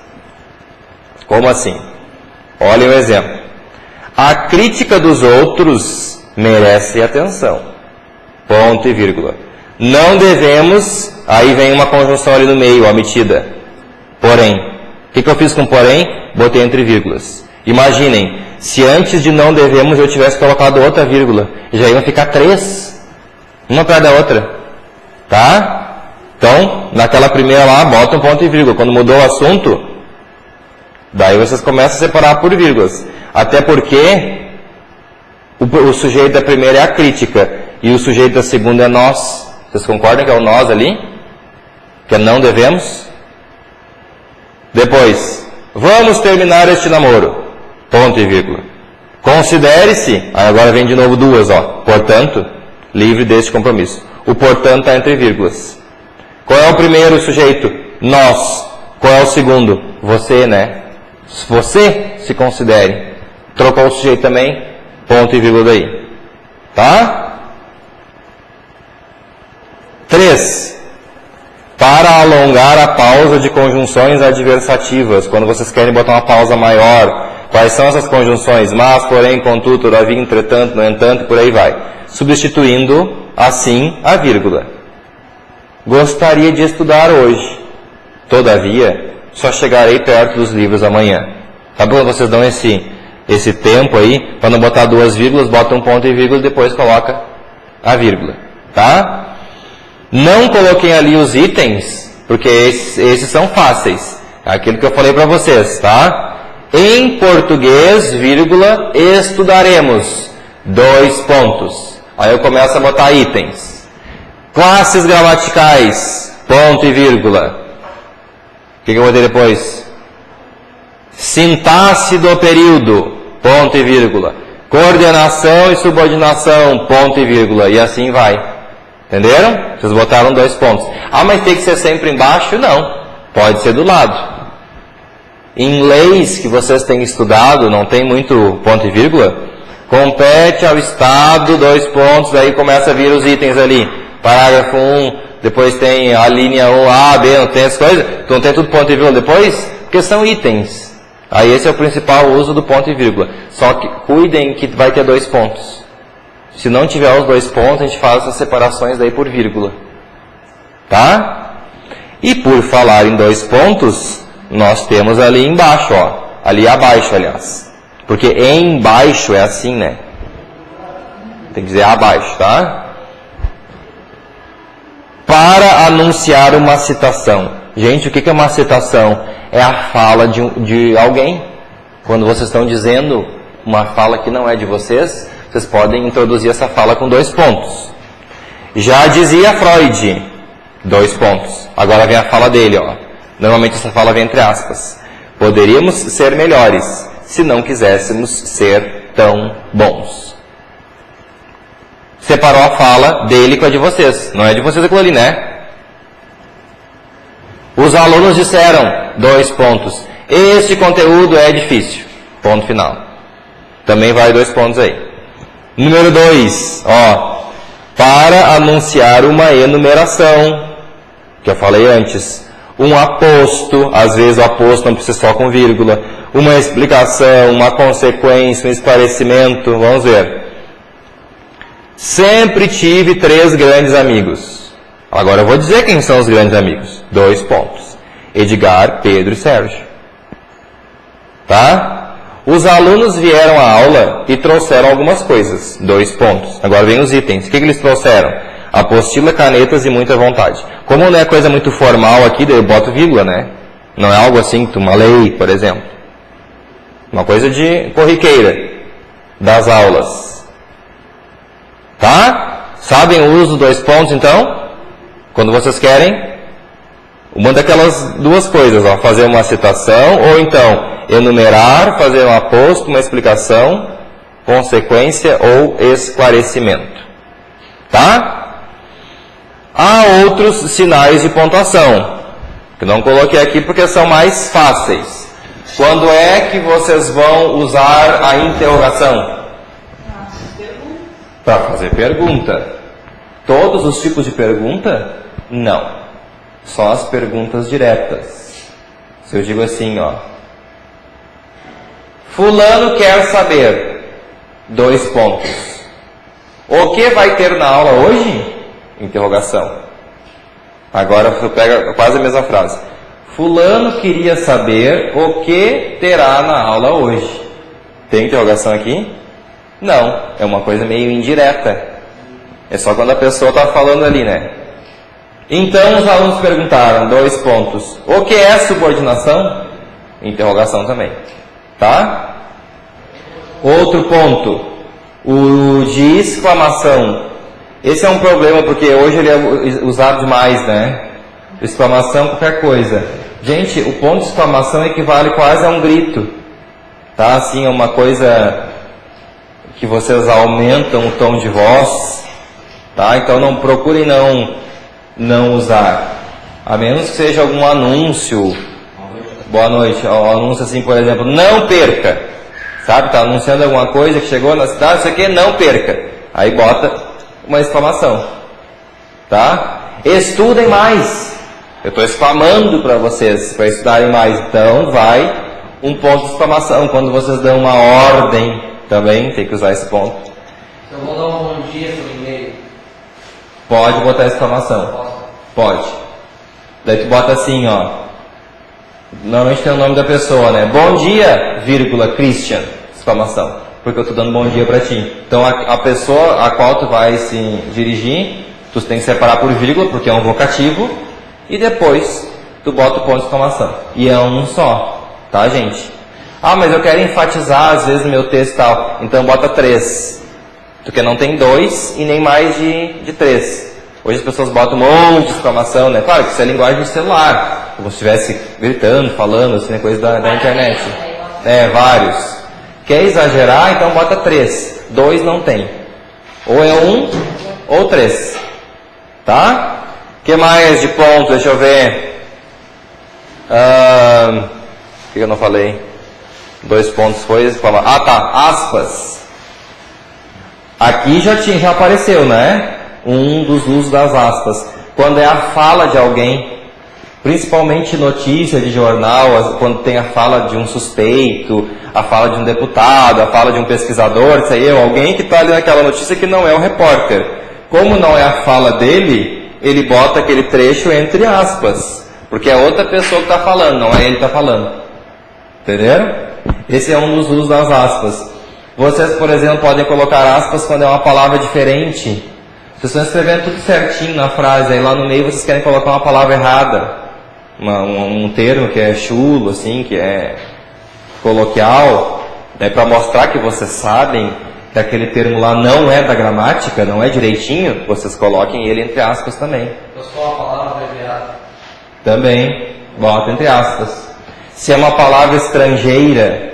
Como assim? Olhem o exemplo. A crítica dos outros merece atenção. Ponto e vírgula. Não devemos, aí vem uma conjunção ali no meio, omitida. Porém. O que eu fiz com porém? Botei entre vírgulas. Imaginem, se antes de não devemos eu tivesse colocado outra vírgula, já iam ficar 3. Uma perto da outra. Tá? Então, naquela primeira lá, bota um ponto e vírgula. Quando mudou o assunto, daí vocês começam a separar por vírgulas. Até porque o sujeito da primeira é a crítica e o sujeito da segunda é nós. Vocês concordam que é o nós ali? Que é não devemos? Depois, vamos terminar este namoro. Ponto e vírgula. Considere-se, aí agora vem de novo duas, ó. Portanto, livre deste compromisso. O portanto está entre vírgulas. Qual é o primeiro sujeito? Nós. Qual é o segundo? Você, né? Você se considere. Trocou o sujeito também, ponto e vírgula daí. Tá? 3. Para alongar a pausa de conjunções adversativas. Quando vocês querem botar uma pausa maior. Quais são essas conjunções? Mas, porém, contudo, todavia, entretanto, no entanto, por aí vai. Substituindo, assim, a vírgula. Gostaria de estudar hoje. Todavia, só chegarei perto dos livros amanhã. Tá bom? Vocês dão esse tempo aí, para não botar duas vírgulas, bota um ponto e vírgula e depois coloca a vírgula. Tá? Não coloquem ali os itens, porque esses são fáceis. É aquilo que eu falei para vocês, tá? Em português, vírgula, estudaremos. 2 pontos. Aí eu começo a botar itens. Classes gramaticais, ponto e vírgula. O que eu botei depois? Sintaxe do período, ponto e vírgula. Coordenação e subordinação, ponto e vírgula, e assim vai. Entenderam? Vocês botaram 2 pontos. Ah, mas tem que ser sempre embaixo? Não. Pode ser do lado. Em leis que vocês têm estudado, não tem muito ponto e vírgula, compete ao Estado, 2 pontos, aí começa a vir os itens ali. Parágrafo 1, depois tem a linha 1, A, B, não tem essas coisas, então tem tudo ponto e vírgula depois, porque são itens. Aí esse é o principal uso do ponto e vírgula. Só que cuidem que vai ter 2 pontos. Se não tiver os 2 pontos, a gente faz essas separações daí por vírgula. Tá? E por falar em 2 pontos, nós temos ali embaixo, ó. Ali abaixo, aliás. Porque embaixo é assim, né? Tem que dizer abaixo, tá? Para anunciar uma citação. Gente, o que é uma citação? É a fala de alguém. Quando vocês estão dizendo uma fala que não é de vocês, vocês podem introduzir essa fala com 2 pontos. Já dizia Freud, 2 pontos. Agora vem a fala dele, ó. Normalmente essa fala vem entre aspas. Poderíamos ser melhores se não quiséssemos ser tão bons. Separou a fala dele com a de vocês. Não é de vocês aquilo ali, né? Os alunos disseram, 2 pontos. Este conteúdo é difícil. Ponto final. Também vai 2 pontos aí. Número 2, ó. Para anunciar uma enumeração, que eu falei antes. Um aposto, às vezes o aposto não precisa só com vírgula. Uma explicação, uma consequência, um esclarecimento. Vamos ver. Sempre tive 3 grandes amigos. Agora eu vou dizer quem são os grandes amigos. 2 pontos. Edgar, Pedro e Sérgio. Tá? Os alunos vieram à aula e trouxeram algumas coisas. 2 pontos. Agora vem os itens. O que eles trouxeram? Apostila, canetas e muita vontade. Como não é coisa muito formal aqui, daí eu boto vírgula, né? Não é algo assim, uma lei, por exemplo. Uma coisa de corriqueira das aulas. Tá? Sabem o uso 2 pontos, então? Quando vocês querem, uma daquelas 2 coisas, ó, fazer uma citação, ou então enumerar, fazer um aposto, uma explicação, consequência ou esclarecimento. Tá? Há outros sinais de pontuação, que não coloquei aqui porque são mais fáceis. Quando é que vocês vão usar a interrogação? Para fazer pergunta. Todos os tipos de pergunta? Não. Só as perguntas diretas. Se eu digo assim, ó. Fulano quer saber. 2 pontos. O que vai ter na aula hoje? Interrogação. Agora eu pego quase a mesma frase. Fulano queria saber o que terá na aula hoje. Tem interrogação aqui? Não. É uma coisa meio indireta. É só quando a pessoa está falando ali, né? Então os alunos perguntaram, 2 pontos. O que é subordinação? Interrogação também. Tá? Outro ponto. O de exclamação. Esse é um problema porque hoje ele é usado demais, né? Exclamação, qualquer coisa. Gente, o ponto de exclamação equivale quase a um grito. Tá? Assim, é uma coisa que vocês aumentam o tom de voz. Tá? Então não procurem não usar. A menos que seja algum anúncio. Boa noite. O anúncio assim, por exemplo, não perca. Sabe? Está anunciando alguma coisa que chegou na cidade, isso aqui não perca. Aí bota uma exclamação. Tá? Estudem mais. Eu estou exclamando para vocês, para estudarem mais. Então vai um ponto de exclamação. Quando vocês dão uma ordem, também tem que usar esse ponto. Eu vou dar um bom dia no e-mail. Pode botar exclamação. Pode. Daí tu bota assim, ó. Normalmente tem o nome da pessoa, né? Bom dia, vírgula, Christian, exclamação. Porque eu estou dando bom dia para ti. Então a pessoa a qual tu vai se dirigir, tu tem que separar por vírgula, porque é um vocativo. E depois tu bota o ponto de exclamação. E é um só, tá, gente? Ah, mas eu quero enfatizar às vezes no meu texto e tal. Então bota 3. Porque não tem 2 e nem mais de 3. Hoje as pessoas botam um monte de exclamação, né? Claro que isso é linguagem de celular. Como se estivesse gritando, falando, assim, coisa da internet. Vários. Quer exagerar, então bota 3. 2 não tem. Ou é 1 ou 3. Tá? O que mais de ponto? Deixa eu ver. O que eu não falei? 2 pontos foi... Ah, tá. Aspas. Aqui já apareceu, né? Um dos usos das aspas. Quando é a fala de alguém, principalmente notícia de jornal, quando tem a fala de um suspeito, a fala de um deputado, a fala de um pesquisador, isso aí é alguém que está ali naquela notícia que não é o repórter. Como não é a fala dele, ele bota aquele trecho entre aspas, porque é outra pessoa que está falando, não é ele que está falando. Entenderam? Esse é um dos usos das aspas. Vocês, por exemplo, podem colocar aspas quando é uma palavra diferente. Vocês estão escrevendo tudo certinho na frase, aí lá no meio vocês querem colocar uma palavra errada. Um termo que é chulo, assim, que é coloquial, para mostrar que vocês sabem que aquele termo lá não é da gramática, não é direitinho, vocês coloquem ele entre aspas também. Eu só a palavra errada. Também, bota entre aspas. Se é uma palavra estrangeira,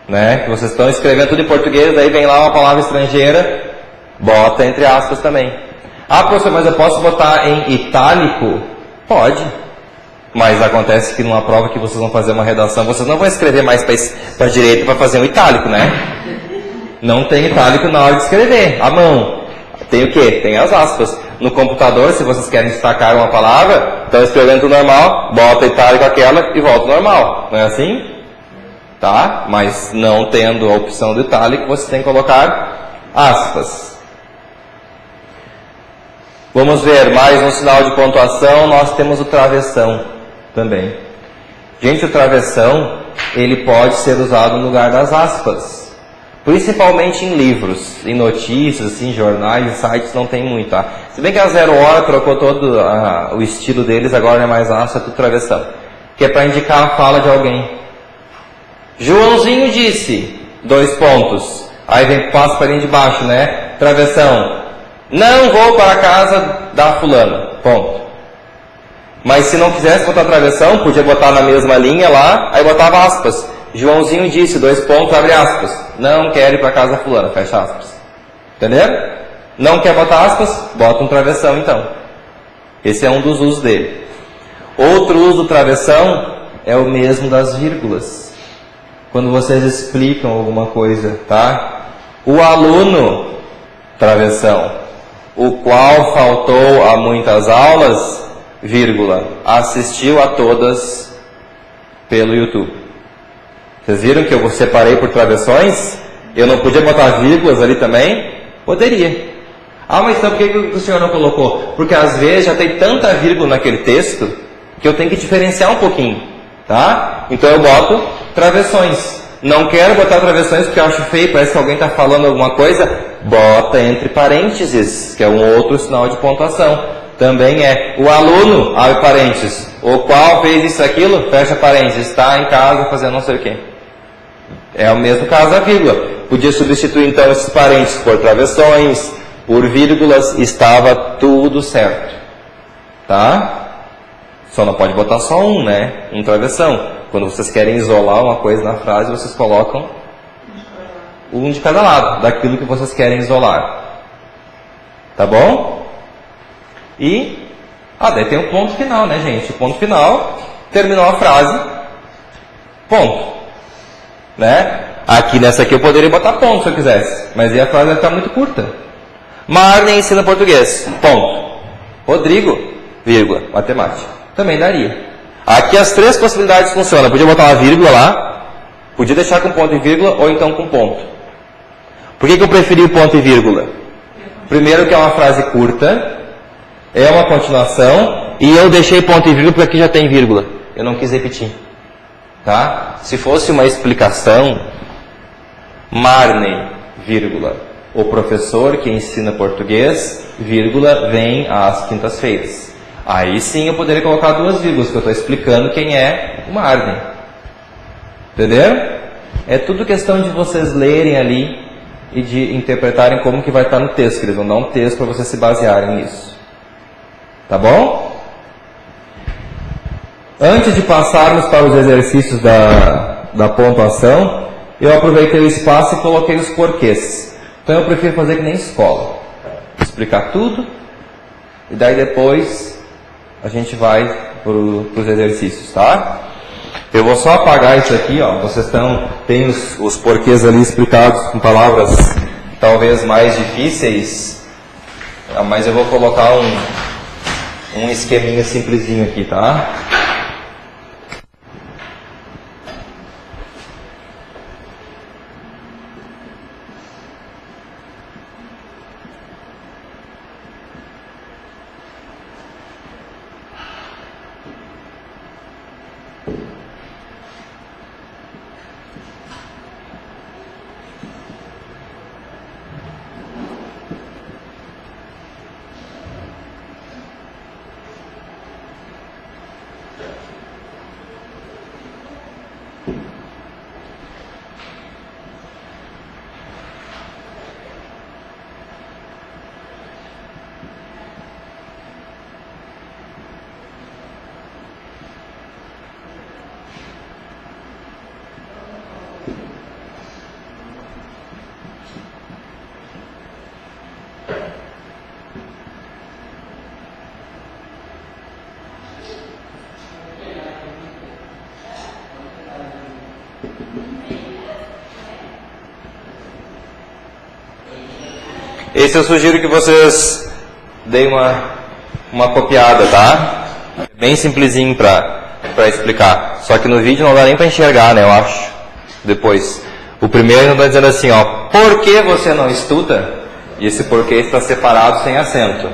né, que vocês estão escrevendo tudo em português, daí vem lá uma palavra estrangeira, bota entre aspas também. Ah, professor, mas eu posso botar em itálico? Pode. Mas acontece que numa prova que vocês vão fazer uma redação, vocês não vão escrever mais para a direita para fazer um itálico, né? Não tem itálico na hora de escrever, à mão. Tem o quê? Tem as aspas. No computador, se vocês querem destacar uma palavra, estão escrevendo tudo normal, bota itálico aquela e volta normal. Não é assim? Tá? Mas não tendo a opção do itálico, você tem que colocar aspas. Vamos ver, mais um sinal de pontuação, nós temos o travessão também. Gente, o travessão, ele pode ser usado no lugar das aspas. Principalmente em livros, em notícias, assim, jornais, em sites não tem muito, tá? Se bem que a 0 Hora trocou todo o estilo deles, agora não é mais aspa, é tudo travessão. Que é para indicar a fala de alguém. Joãozinho disse, 2 pontos. Aí vem, passa para a linha de baixo, né? Travessão. Não vou para a casa da fulana. Ponto. Mas se não quisesse botar travessão, podia botar na mesma linha lá, aí botava aspas. Joãozinho disse, 2 pontos, abre aspas. Não quero ir para a casa da fulana, fecha aspas. Entenderam? Não quer botar aspas? Bota um travessão então. Esse é um dos usos dele. Outro uso do travessão é o mesmo das vírgulas. Quando vocês explicam alguma coisa, tá? O aluno, travessão, o qual faltou a muitas aulas, vírgula, assistiu a todas pelo YouTube. Vocês viram que eu separei por travessões? Eu não podia botar vírgulas ali também? Poderia. Ah, mas então por que o senhor não colocou? Porque às vezes já tem tanta vírgula naquele texto que eu tenho que diferenciar um pouquinho, tá? Então eu boto travessões. Não quero botar travessões porque eu acho feio, parece que alguém está falando alguma coisa. Bota entre parênteses, que é um outro sinal de pontuação. Também é o aluno, abre parênteses, o qual fez isso, aquilo, fecha parênteses, está em casa fazendo não sei o quê. É o mesmo caso da vírgula. Podia substituir então esses parênteses por travessões, por vírgulas, estava tudo certo. Tá? Só não pode botar só um, né? Um travessão. Quando vocês querem isolar uma coisa na frase, vocês colocam um de cada lado, daquilo que vocês querem isolar. Tá bom? E, daí tem o ponto final, né, gente? O ponto final, terminou a frase, ponto. Né? Aqui nessa aqui eu poderia botar ponto se eu quisesse, mas aí a frase vai ficar muito curta. Marne ensina português, ponto. Rodrigo, vírgula, matemática. Também daria. Aqui as 3 possibilidades funcionam. Podia botar uma vírgula lá, podia deixar com ponto e vírgula, ou então com ponto. Por que eu preferi o ponto e vírgula? Primeiro que é uma frase curta, é uma continuação, e eu deixei ponto e vírgula porque aqui já tem vírgula. Eu não quis repetir. Tá? Se fosse uma explicação, Marne, vírgula, o professor que ensina português, vírgula, vem às quintas-feiras. Aí sim eu poderia colocar 2 vírgulas, porque eu estou explicando quem é o Marne. Entenderam? É tudo questão de vocês lerem ali e de interpretarem como que vai estar no texto, que eles vão dar um texto para vocês se basearem nisso. Tá bom? Antes de passarmos para os exercícios da pontuação, eu aproveitei o espaço e coloquei os porquês. Então eu prefiro fazer que nem escola. Explicar tudo, e daí depois a gente vai para os exercícios, tá? Eu vou só apagar isso aqui, ó. Vocês tem os porquês ali explicados com palavras talvez mais difíceis, mas eu vou colocar um esqueminha simplesinho aqui, tá? Esse eu sugiro que vocês deem uma copiada, tá? Bem simplesinho para explicar. Só que no vídeo não dá nem para enxergar, né? Eu acho. Depois. O primeiro não está dizendo assim, ó. Por que você não estuda? E esse porquê está separado sem acento.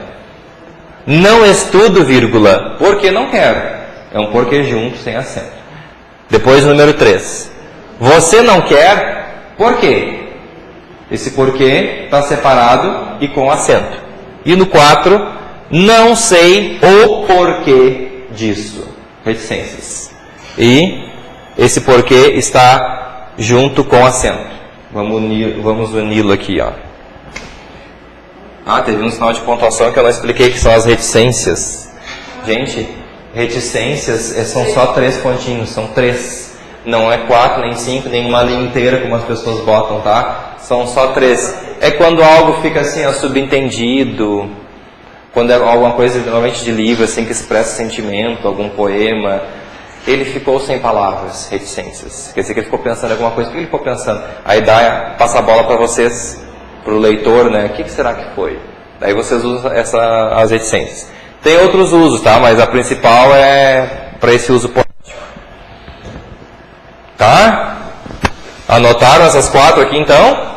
Não estudo, vírgula, porque não quero. É um porquê junto, sem acento. Depois, número 3. Você não quer, por quê? Esse porquê está separado e com acento. E no 4, não sei o porquê disso. Reticências. E esse porquê está junto com acento. Vamos uni-lo aqui, ó. Ah, teve um sinal de pontuação que eu não expliquei, que são as reticências. Gente, reticências são só 3 pontinhos, são 3. Não é 4, nem 5, nem uma linha inteira como as pessoas botam, tá? São só 3. É quando algo fica assim, ó, subentendido, quando é alguma coisa, normalmente de livro, assim, que expressa sentimento, algum poema. Ele ficou sem palavras, reticências. Quer dizer que ele ficou pensando em alguma coisa. O que ele ficou pensando? Aí passa a bola para vocês, para o leitor, né? O que será que foi? Daí vocês usam as reticências. Tem outros usos, tá? Mas a principal é para esse uso político. Tá? Anotaram essas 4 aqui, então?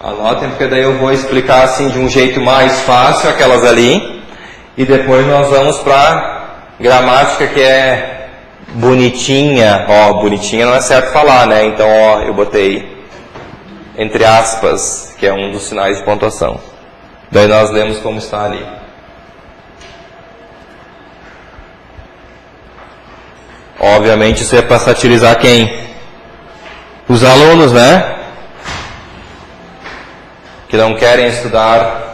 Anotem, porque daí eu vou explicar assim de um jeito mais fácil aquelas ali. E depois nós vamos para gramática, que é bonitinha. Ó, bonitinha não é certo falar, né? Então, ó, eu botei entre aspas, que é um dos sinais de pontuação. Daí nós lemos como está ali. Obviamente isso é para satirizar quem? Os alunos, né? Que não querem estudar.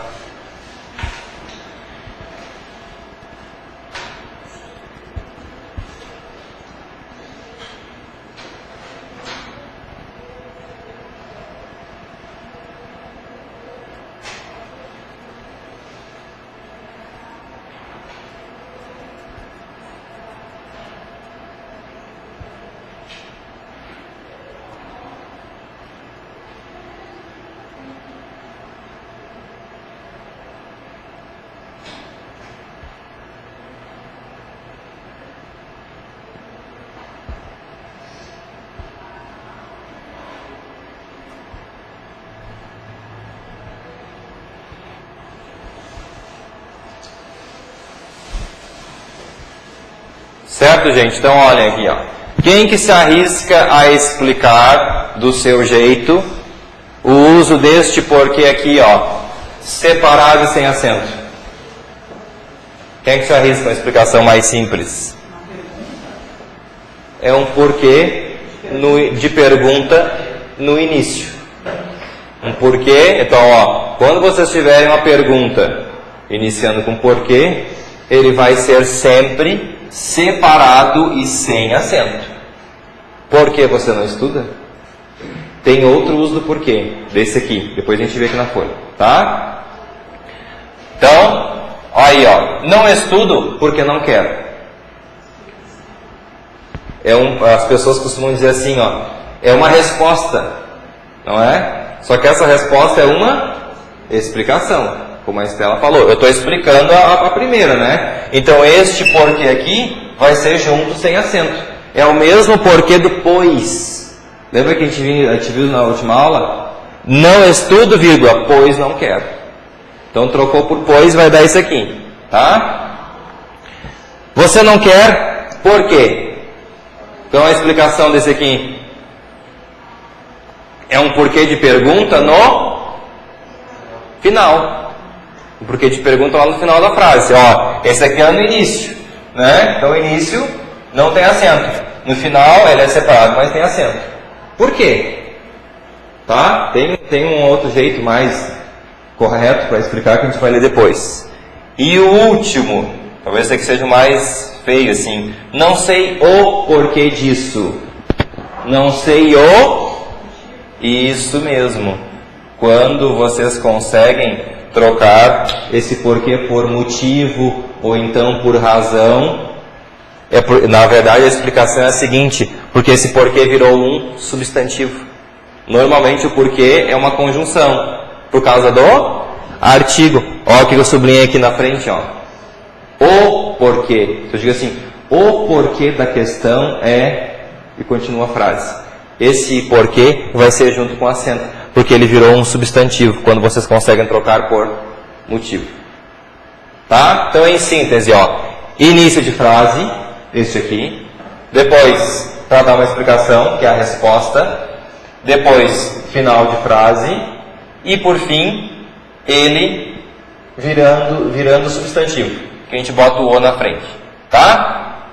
Certo, gente? Então, olhem aqui, ó. Quem que se arrisca a explicar do seu jeito o uso deste porquê aqui, ó, separado e sem acento? Quem que se arrisca a explicação mais simples? É um porquê de pergunta no início. Um porquê, então, ó, quando vocês tiverem uma pergunta iniciando com porquê, ele vai ser sempre separado e sem acento. Por que você não estuda? Tem outro uso do porquê, desse aqui. Depois a gente vê aqui na folha, tá? Então, aí ó, não estudo porque não quero. As pessoas costumam dizer assim, ó, é uma resposta, não é? Só que essa resposta é uma explicação, como a Estela falou. Eu estou explicando a primeira, né? Então este porquê aqui vai ser junto sem acento. É o mesmo porquê do pois. Lembra que a gente viu na última aula? Não estudo, vírgula, pois não quero. Então trocou por pois, vai dar isso aqui, tá? Você não quer, por quê? Então a explicação desse aqui é um porquê de pergunta no final. Um porquê de pergunta lá no final da frase. Ó, esse aqui é no início, né? Então o início não tem acento. No final ele é separado, mas tem acento. Por quê? Tá? Tem um outro jeito mais correto para explicar que a gente vai ler depois. E o último, talvez esse aqui seja o mais feio assim. Não sei o porquê disso. Não sei o... Isso mesmo. Quando vocês conseguem trocar esse porquê por motivo ou então por razão, na verdade a explicação é a seguinte, porque esse porquê virou um substantivo. Normalmente o porquê é uma conjunção, por causa do artigo. Olha o que eu sublinhei aqui na frente, ó. O porquê. Eu digo assim, o porquê da questão é... E continua a frase. Esse porquê vai ser junto com acento, porque ele virou um substantivo, quando vocês conseguem trocar por motivo. Tá? Então, em síntese, ó. Início de frase, este aqui. Depois, para dar uma explicação, que é a resposta. Depois, final de frase. E, por fim, ele virando substantivo. Que a gente bota o o na frente. Tá?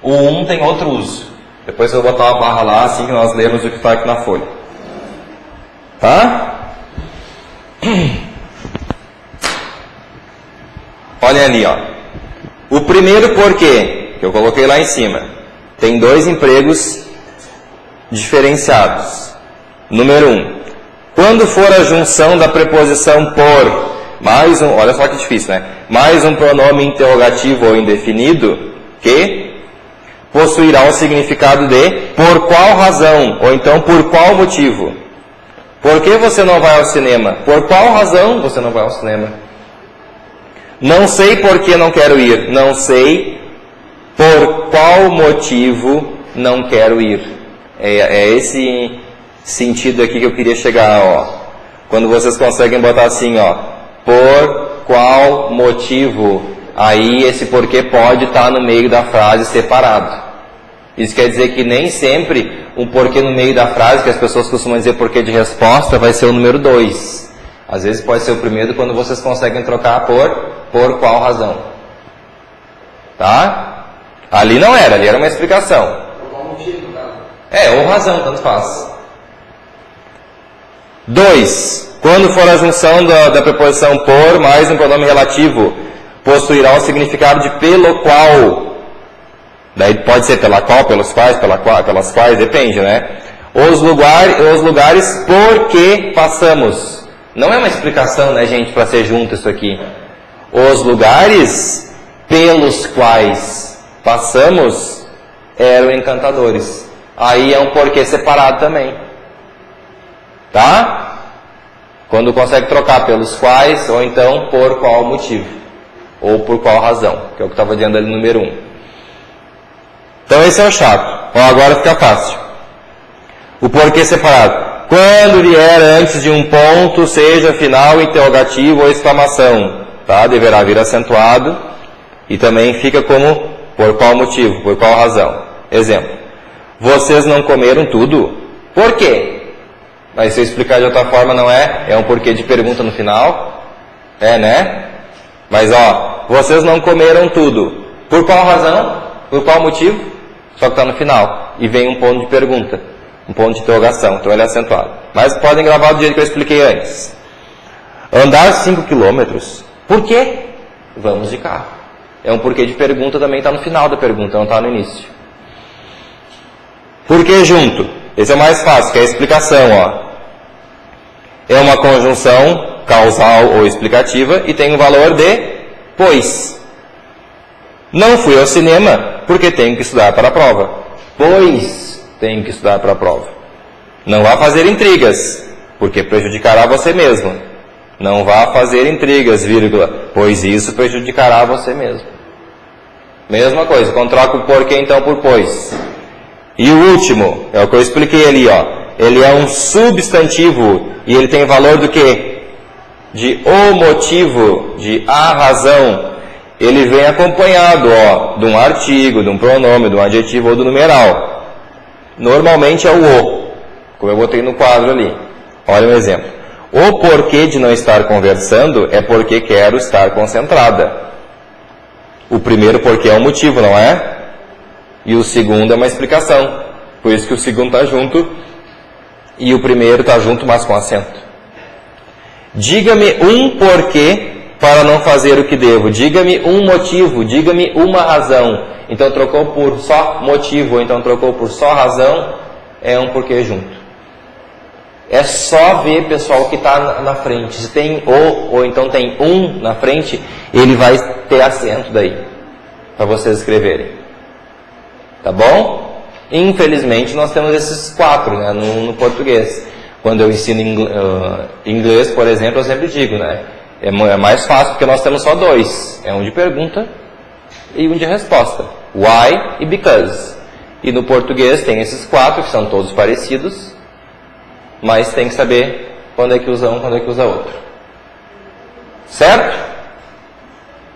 O tem outro uso. Depois eu vou botar uma barra lá, assim que nós lermos o que está aqui na folha. Tá? Olhem ali, ó. O primeiro porquê, que eu coloquei lá em cima, tem dois empregos diferenciados. Número 1. Quando for a junção da preposição por, mais um, olha só que difícil, né? Mais um pronome interrogativo ou indefinido, que possuirá o significado de por qual razão, ou então por qual motivo. Por que você não vai ao cinema? Por qual razão você não vai ao cinema? Não sei por que não quero ir. Não sei por qual motivo não quero ir. É esse sentido aqui que eu queria chegar, ó. Quando vocês conseguem botar assim, ó. Por qual motivo? Aí esse porquê pode estar no meio da frase separado. Isso quer dizer que nem sempre um porquê no meio da frase, que as pessoas costumam dizer porquê de resposta, vai ser o número 2. Às vezes pode ser o primeiro quando vocês conseguem trocar por qual razão. Tá? Ali não era, ali era uma explicação. Por qual motivo, cara? Ou razão, tanto faz. 2. Quando for a junção da preposição por mais um pronome relativo, possuirá o significado de pelo qual. Daí pode ser pela qual, pelos quais, pelas quais, depende, né? Os lugares por que passamos. Não é uma explicação, né, gente, para ser junto isso aqui. Os lugares pelos quais passamos eram encantadores. Aí é um porquê separado também. Tá? Quando consegue trocar pelos quais, ou então por qual motivo. Ou por qual razão, que é o que estava dizendo ali no número 1. Então esse é o chato. Ó, agora fica fácil. O porquê separado. Quando vier antes de um ponto, seja final, interrogativo ou exclamação, tá? Deverá vir acentuado e também fica como por qual motivo, por qual razão. Exemplo. Vocês não comeram tudo? Por quê? Mas se eu explicar de outra forma não é um porquê de pergunta no final. Né? Mas ó, vocês não comeram tudo. Por qual razão? Por qual motivo? Só que está no final. E vem um ponto de pergunta. Um ponto de interrogação. Então ele é acentuado. Mas podem gravar do jeito que eu expliquei antes. Andar 5 quilômetros. Por quê? Vamos de carro. É um porquê de pergunta, também está no final da pergunta, não está no início. Por que junto? Esse é o mais fácil, que é a explicação, ó. É uma conjunção causal ou explicativa e tem o valor de pois. Não fui ao cinema porque tenho que estudar para a prova. Pois tenho que estudar para a prova. Não vá fazer intrigas, porque prejudicará você mesmo. Não vá fazer intrigas, vírgula, pois isso prejudicará você mesmo. Mesma coisa, quando troca o porquê então por pois. E o último, é o que eu expliquei ali, ó. Ele é um substantivo e ele tem valor do quê? De o motivo, de a razão. Ele vem acompanhado, ó, de um artigo, de um pronome, de um adjetivo ou do numeral. Normalmente é o, como eu botei no quadro ali. Olha um exemplo. O porquê de não estar conversando é porque quero estar concentrada. O primeiro porquê é um motivo, não é? E o segundo é uma explicação. Por isso que o segundo está junto e o primeiro está junto, mas com acento. Diga-me um porquê para não fazer o que devo. Diga-me um motivo, diga-me uma razão. Então trocou por só motivo, ou então trocou por só razão, é um porquê junto. É só ver, pessoal, que está na frente. Se tem o, ou então tem um na frente, ele vai ter acento daí, para vocês escreverem. Tá bom? Infelizmente, nós temos esses 4, né, no português. Quando eu ensino inglês, por exemplo, eu sempre digo, né, é mais fácil porque nós temos só 2. É um de pergunta e um de resposta. Why e because. E no português tem esses 4, que são todos parecidos, mas tem que saber quando é que usa um, quando é que usa outro. Certo?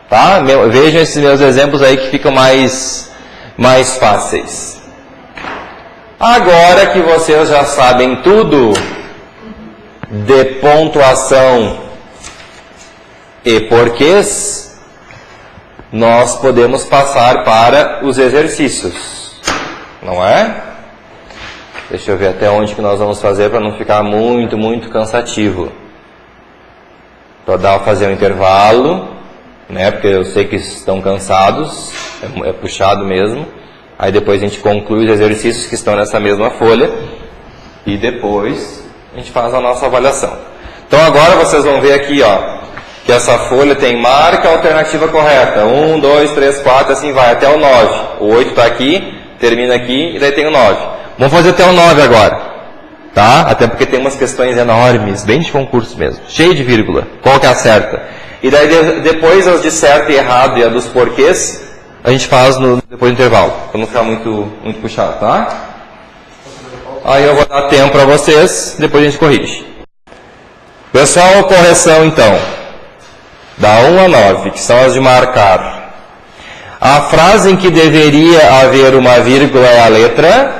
Tá? Vejam esses meus exemplos aí que ficam mais fáceis. Agora que vocês já sabem tudo de pontuação e porquês, nós podemos passar para os exercícios, não é? Deixa eu ver até onde que nós vamos fazer para não ficar muito cansativo. Para fazer um intervalo, né? Porque eu sei que estão cansados, é puxado mesmo. Aí depois a gente conclui os exercícios que estão nessa mesma folha e depois a gente faz a nossa avaliação. Então agora vocês vão ver aqui, ó, que essa folha tem marca a alternativa correta. 1, 2, 3, 4, assim vai, até o 9. O 8 está aqui, termina aqui e daí tem o 9. Vamos fazer até o 9 agora, tá? Até porque tem umas questões enormes, bem de concurso mesmo, cheio de vírgula. Qual que é a certa? E daí depois as de certo e errado e a dos porquês, a gente faz depois do intervalo, para não ficar muito puxado, tá? Aí eu vou dar tempo para vocês, depois a gente corrige. Pessoal, correção então. Da 1 a 9, que são as de marcar. A frase em que deveria haver uma vírgula é a letra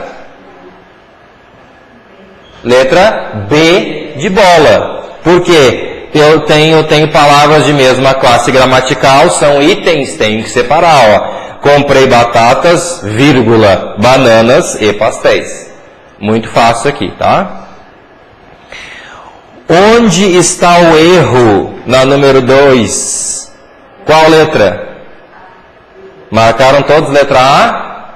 B de bola. Por quê? Eu tenho palavras de mesma classe gramatical, são itens, tenho que separar, ó. Comprei batatas, vírgula, bananas e pastéis. Muito fácil aqui, tá? Onde está o erro na número 2? Qual letra? Marcaram todos letra A?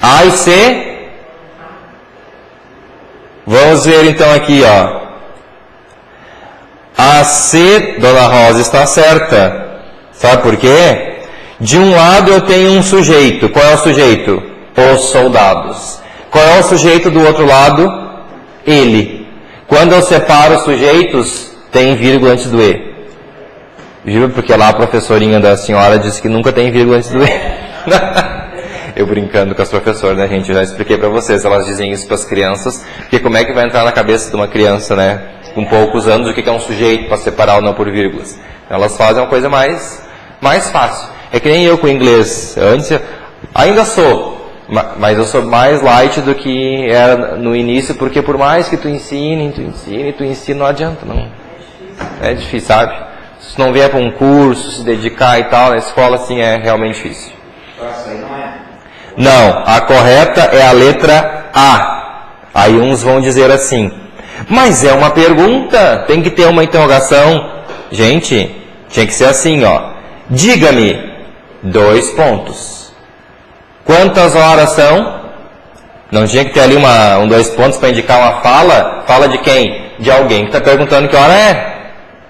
A e C? Vamos ver então aqui, ó. A C, Dona Rosa, está certa. Sabe por quê? De um lado eu tenho um sujeito. Qual é o sujeito? Os soldados. Qual é o sujeito do outro lado? Ele. Quando eu separo os sujeitos, tem vírgula antes do E. Viu? Porque lá a professorinha da senhora disse que nunca tem vírgula antes do E. Eu brincando com as professoras, né, gente? Eu já expliquei para vocês, elas dizem isso para as crianças, porque como é que vai entrar na cabeça de uma criança, né, com poucos anos, o que é um sujeito para separar ou não por vírgulas? Elas fazem uma coisa mais fácil. É que nem eu com o inglês. Antes, ainda sou, mas eu sou mais light do que era no início, porque por mais que tu ensine, não adianta, não. É difícil, sabe? Se tu não vier para um curso, se dedicar e tal, na escola, assim, é realmente difícil. Essa aí não é. Não, a correta é a letra A. Aí uns vão dizer assim, mas é uma pergunta, tem que ter uma interrogação. Gente, tinha que ser assim, ó. Diga-me, 2 pontos. Quantas horas são? Não tinha que ter ali dois pontos para indicar uma fala? Fala de quem? De alguém que está perguntando que hora é.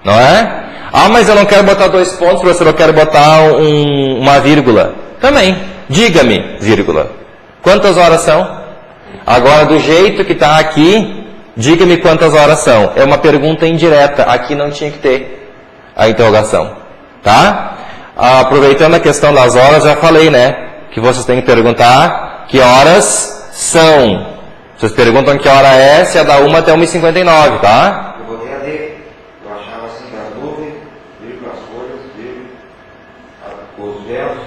Não é? Ah, mas eu não quero botar 2 pontos, professor, eu quero botar uma vírgula. Também. Diga-me, vírgula. Quantas horas são? Agora, do jeito que está aqui, diga-me quantas horas são. É uma pergunta indireta. Aqui não tinha que ter a interrogação. Tá? Aproveitando a questão das horas, já falei, né? Que vocês têm que perguntar que horas são. Vocês perguntam que hora é, se é da 1 até 1h59, tá? Eu botei a D. Eu achava assim, as nuvens, vírgula, as folhas, vírgula, os véus,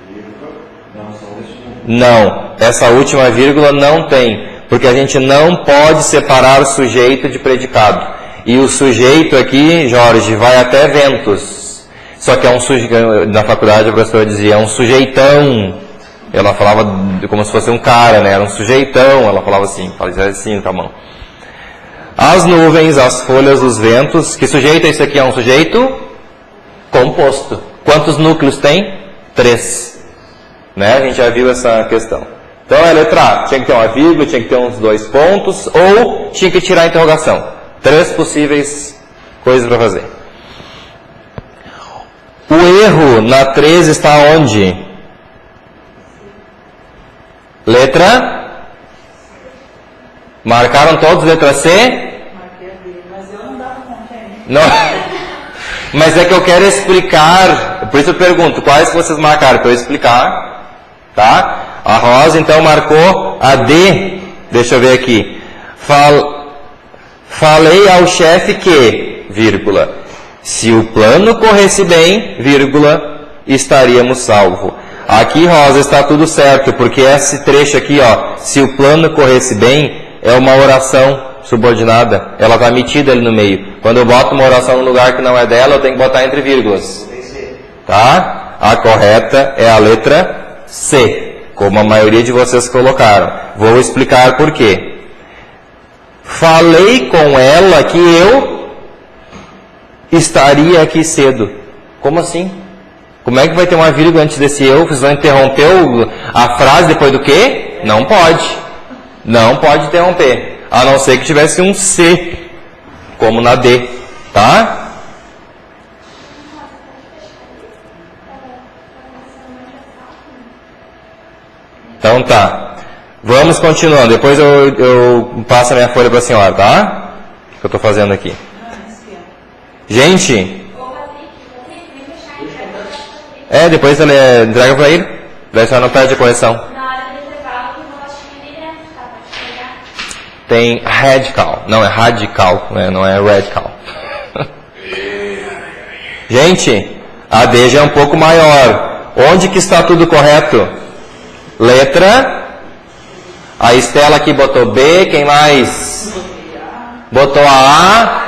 vírgula, não são desse mundo. Não, essa última vírgula não tem, porque a gente não pode separar o sujeito de predicado. E o sujeito aqui, Jorge, vai até ventos. Só que é um sujeito, na faculdade a professora dizia, é um sujeitão. Ela falava como se fosse um cara, né? Era um sujeitão, ela falava assim, fazia assim com a mão. As nuvens, as folhas, os ventos. Que sujeito é esse aqui? É um sujeito composto. Quantos núcleos tem? 3. Né? A gente já viu essa questão. Então a letra A, tinha que ter uma vírgula, tinha que ter uns 2 pontos, ou tinha que tirar a interrogação. 3 possíveis coisas para fazer. O erro na 3 está onde? Letra? Marcaram todos letra C? Marquei a B, mas eu não dava conta ainda. Não. Mas é que eu quero explicar, por isso eu pergunto, quais que vocês marcaram para eu explicar, tá? A Rosa então marcou a D, deixa eu ver aqui. Falei ao chefe que, vírgula, se o plano corresse bem, vírgula, estaríamos salvos. Aqui, Rosa, está tudo certo, porque esse trecho aqui, ó, se o plano corresse bem, é uma oração subordinada. Ela está metida ali no meio. Quando eu boto uma oração no lugar que não é dela, eu tenho que botar entre vírgulas. Tá? A correta é a letra C, como a maioria de vocês colocaram. Vou explicar por quê. Falei com ela que eu estaria aqui cedo. Como assim? Como é que vai ter uma vírgula antes desse eu? Vocês vão interromper a frase depois do quê? Não pode. Não pode interromper. A não ser que tivesse um C, como na D. Tá? Então tá. Vamos continuando. Depois eu passo a minha folha para a senhora, tá? O que eu estou fazendo aqui. Gente... depois ela entrega para ele. Daí a senhora não perde a correção. Na hora de reservar, o negócio ali dentro, tá? Pode pegar. Tem radical. Não é radical, né? Não é radical. Gente, a D já é um pouco maior. Onde que está tudo correto? Letra. A Estela aqui botou B. Quem mais? Botou a A.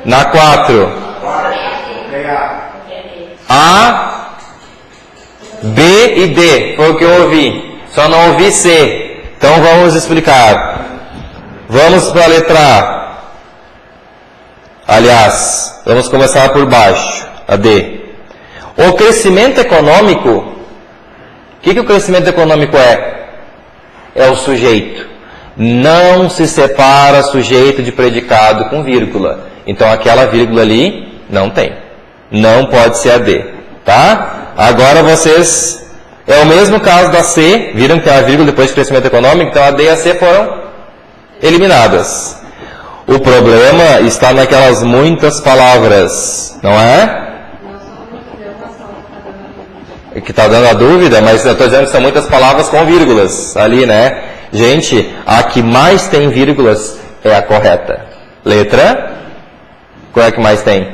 Na 4. A, B e D, foi o que eu ouvi. Só não ouvi C. Então vamos explicar. Vamos para a letra A. Aliás, vamos começar por baixo, a D. O crescimento econômico, o que o crescimento econômico é? É o sujeito. Não se separa sujeito de predicado com vírgula. Então aquela vírgula ali não tem. Não pode ser a D, tá? Agora vocês... É o mesmo caso da C. Viram que tem a vírgula depois de crescimento econômico? Então a D e a C foram eliminadas. O problema está naquelas muitas palavras, não é? Que está dando a dúvida, mas eu estou dizendo que são muitas palavras com vírgulas ali, né? Gente, a que mais tem vírgulas é a correta. Letra? Qual é que mais tem?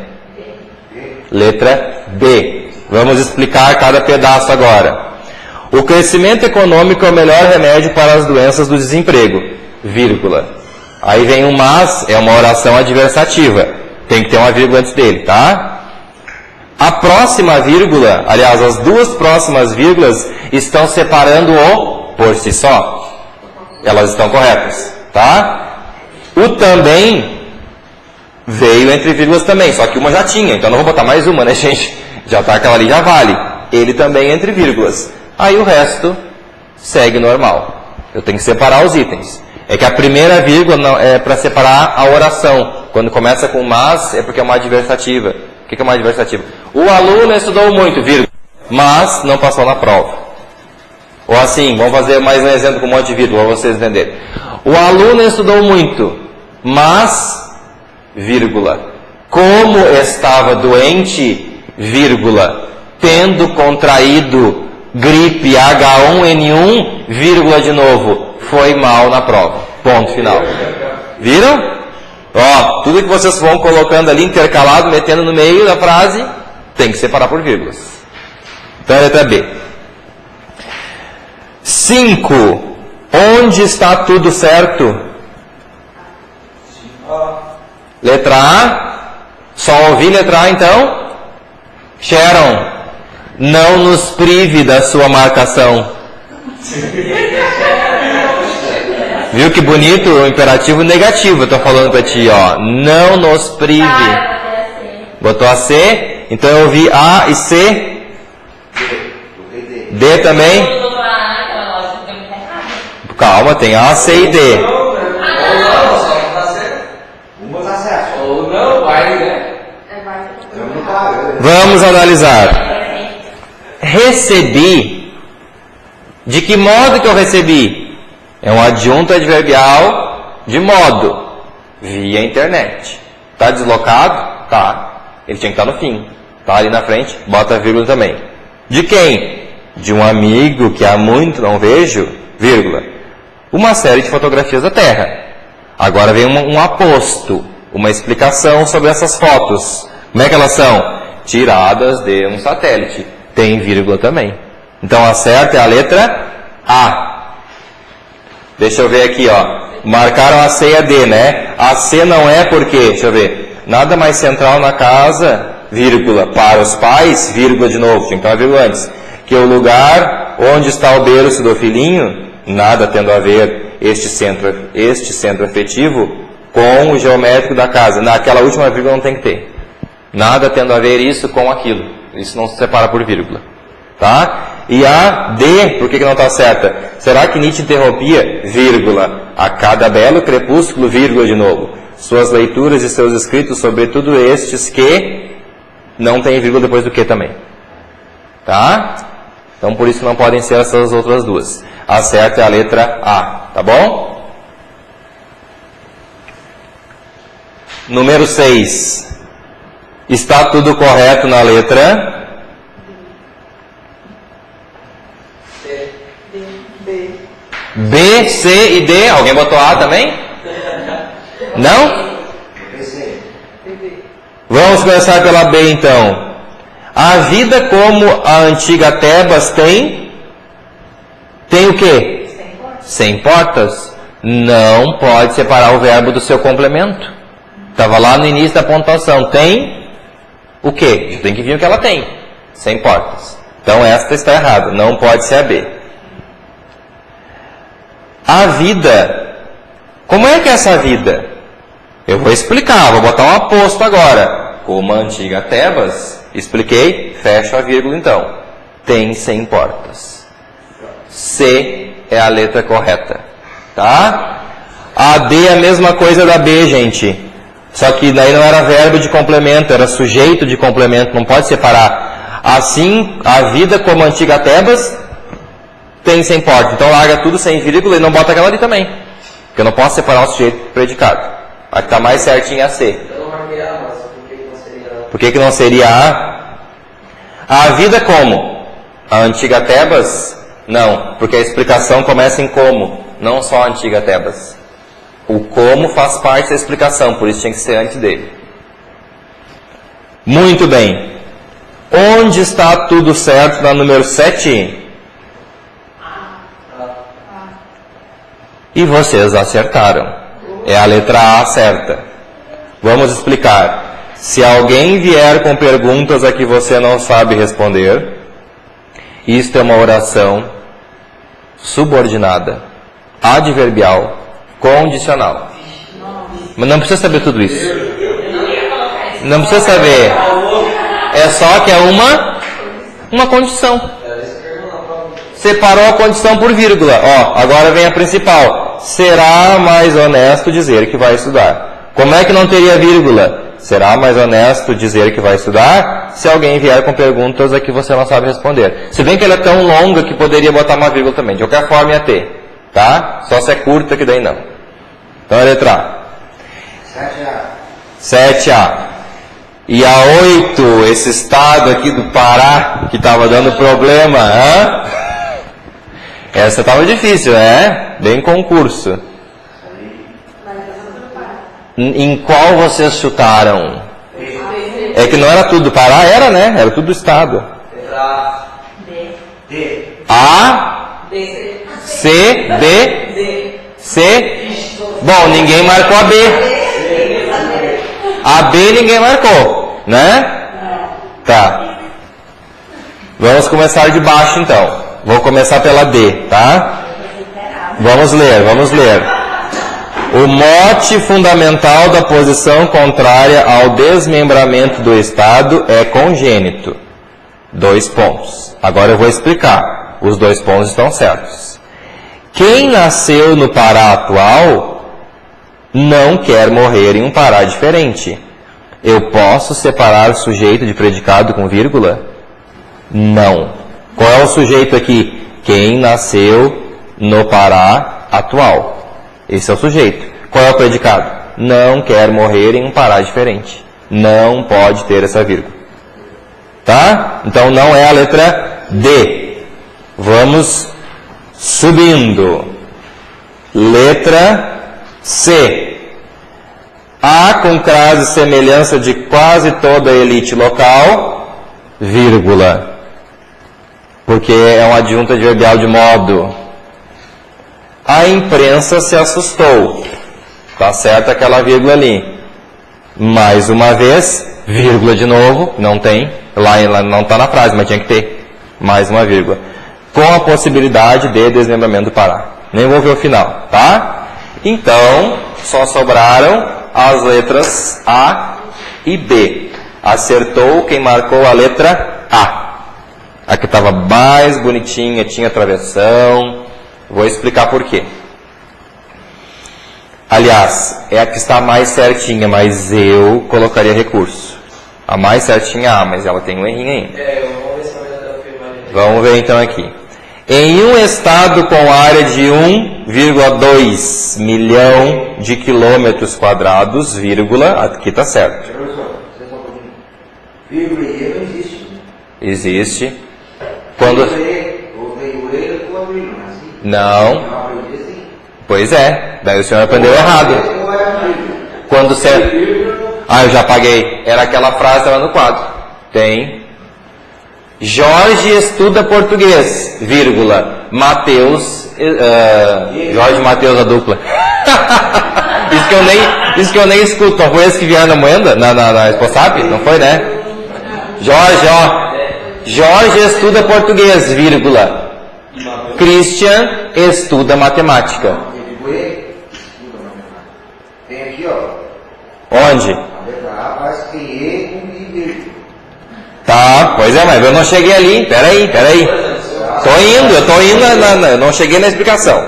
Letra B. Vamos explicar cada pedaço agora. O crescimento econômico é o melhor remédio para as doenças do desemprego. Vírgula. Aí vem um mas, é uma oração adversativa. Tem que ter uma vírgula antes dele, tá? A próxima vírgula, aliás, as duas próximas vírgulas estão separando o por si só. Elas estão corretas, tá? O também veio entre vírgulas também, só que uma já tinha, então não vou botar mais uma, né, gente? Já tá aquela ali, já vale. Ele também entre vírgulas. Aí o resto segue normal. Eu tenho que separar os itens. É que a primeira vírgula não, é para separar a oração. Quando começa com mas, é porque é uma adversativa. O que é uma adversativa? O aluno estudou muito, vírgula, mas não passou na prova. Ou assim, vamos fazer mais um exemplo com um monte de vírgula, para vocês entenderem. O aluno estudou muito, mas, vírgula, como estava doente, vírgula, tendo contraído gripe H1N1, vírgula de novo, foi mal na prova. Ponto final. Viram? Ó, tudo que vocês vão colocando ali intercalado, metendo no meio da frase, tem que separar por vírgulas. Então, letra B. 5. Onde está tudo certo? Letra A. Só ouvir letra A, então? Sharon, não nos prive da sua marcação. Viu que bonito o imperativo negativo, eu tô falando pra ti, ó. Não nos prive. Botou a C? Então eu ouvi A e C. D também? Calma, tem A, C e D. Ou não, vai, né? Vamos analisar. Recebi. De que modo que eu recebi? É um adjunto adverbial de modo. Via internet. Tá deslocado? Tá. Ele tinha que estar no fim. Tá ali na frente, bota a vírgula também. De quem? De um amigo que há muito não vejo, vírgula. Uma série de fotografias da Terra. Agora vem um aposto, uma explicação sobre essas fotos. Como é que elas são? Tiradas de um satélite. Tem vírgula também. Então a certa é a letra A. Deixa eu ver aqui, ó. Marcaram a C e a D, né? A C não é porque, deixa eu ver, nada mais central na casa, vírgula, para os pais, vírgula de novo, tinha que ter uma vírgula antes, que o lugar onde está o berço do filhinho, nada tendo a ver este centro afetivo com o geométrico da casa. Naquela última vírgula não tem que ter. Nada tendo a ver isso com aquilo. Isso não se separa por vírgula. Tá? E a D, por que não está certa? Será que Nietzsche interrompia, vírgula, a cada belo crepúsculo, vírgula de novo, suas leituras e seus escritos, sobretudo estes que não tem vírgula depois do que também. Tá? Então por isso não podem ser essas outras duas. A certa é a letra A, tá bom? Número 6. Está tudo correto na letra? B, C e D. Alguém botou A também? Não? Vamos começar pela B então. A vida como a antiga Tebas tem? Tem o quê? Sem portas. Não pode separar o verbo do seu complemento. Estava lá no início da pontuação. Tem o quê? Tem que vir o que ela tem. Sem portas. Então esta está errada. Não pode ser a B. A vida. Como é que é essa vida? Eu vou explicar. Vou botar um aposto agora. Como a antiga Tebas. Expliquei. Fecho a vírgula então. Tem sem portas. C é a letra correta. Tá? A D é a mesma coisa da B, gente. Só que daí não era verbo de complemento, era sujeito de complemento, não pode separar. Assim, a vida como a antiga Tebas tem sem porta. Então larga tudo sem vírgula e não bota aquela ali também. Porque eu não posso separar o sujeito do predicado. Aqui está mais certinho a C. Por que não seria A? A vida como? A antiga Tebas? Não, porque a explicação começa em como, não só a antiga Tebas. O como faz parte da explicação, por isso tinha que ser antes dele. Muito bem. Onde está tudo certo na número 7? E vocês acertaram. É a letra A certa. Vamos explicar. Se alguém vier com perguntas a que você não sabe responder, isto é uma oração subordinada, adverbial, condicional. Mas não precisa saber tudo isso. Não precisa saber. É só que é uma condição. separou a condição por vírgula. Ó, agora vem a principal. Será mais honesto dizer que vai estudar. Como é que não teria vírgula? Será mais honesto dizer que vai estudar se alguém vier com perguntas a que você não sabe responder. Se bem que ela é tão longa que poderia botar uma vírgula também. De qualquer forma ia ter. Tá? Só se é curta que daí não. Então a letra A. 7A. E a 8, esse estado aqui do Pará, que estava dando problema. Hã? Essa estava difícil, né? Bem concurso. Em qual vocês chutaram? É que não era tudo do Pará, era, né? Era tudo do estado. A, C, D, C. Bom, ninguém marcou a B. A B ninguém marcou, né? Tá. Vamos começar de baixo então. Vou começar pela D, tá? Vamos ler. O mote fundamental da posição contrária ao desmembramento do Estado é congênito. 2 pontos. Agora eu vou explicar. Os 2 pontos estão certos. Quem nasceu no Pará atual não quer morrer em um Pará diferente. Eu posso separar sujeito de predicado com vírgula? Não. Qual é o sujeito aqui? Quem nasceu no Pará atual. Esse é o sujeito. Qual é o predicado? Não quer morrer em um Pará diferente. Não pode ter essa vírgula. Tá? Então não é a letra D. Vamos subindo. Letra C. A com crase semelhança de quase toda a elite local, vírgula. Porque é um adjunto adverbial de modo. A imprensa se assustou. Tá certo aquela vírgula ali. Mais uma vez, vírgula de novo, não tem. Lá não está na frase, mas tinha que ter. Mais uma vírgula. Com a possibilidade de desmembramento do Pará. Nem vou ver o final, tá? Então, só sobraram as letras A e B. Acertou quem marcou a letra A. A que estava mais bonitinha, tinha travessão. Vou explicar por quê. Aliás, é a que está mais certinha, mas eu colocaria recurso. A mais certinha é A, mas ela tem um errinho ainda. Vamos ver então aqui. Em um estado com área de 1,2 milhão de quilômetros quadrados, vírgula, aqui está certo. Vírgula e E não existe. Existe. Quando... Não. Pois é. Daí o senhor aprendeu errado. Quando você... Ah, eu já apaguei. Era aquela frase lá no quadro. Tem... Jorge estuda português, vírgula, Mateus, Jorge e Mateus a dupla. isso que eu nem escuto. Não foi esse que vieram na moenda, na Exposap? Não foi, né? Jorge estuda português, vírgula, Christian estuda matemática. Tem aqui, ó. Onde? A letra A parece que tem E com I vírgula. Tá, pois é, mas eu não cheguei ali. Peraí. Eu tô indo, eu não cheguei na explicação.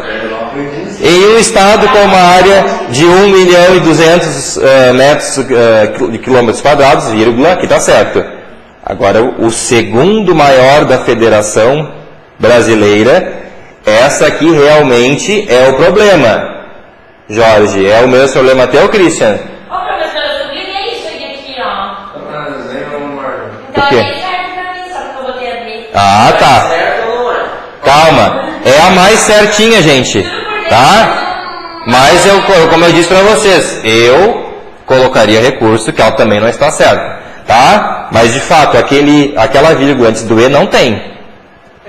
Em um estado com uma área de 1 milhão e 200 de quilômetros quadrados, vírgula, aqui tá certo. Agora, o segundo maior da federação brasileira, essa aqui realmente é o problema. Jorge, é o mesmo problema teu, Christian? Ó, professora, eu sublinhei isso aqui, ó. O quê? Então, é certo pra mim, só que eu botei a B. Ah, tá. Calma. É a mais certinha, gente. Tá? Mas, como eu disse pra vocês, eu colocaria recurso, que ela também não está certa. Tá? Mas, de fato, aquela vírgula antes do E não tem.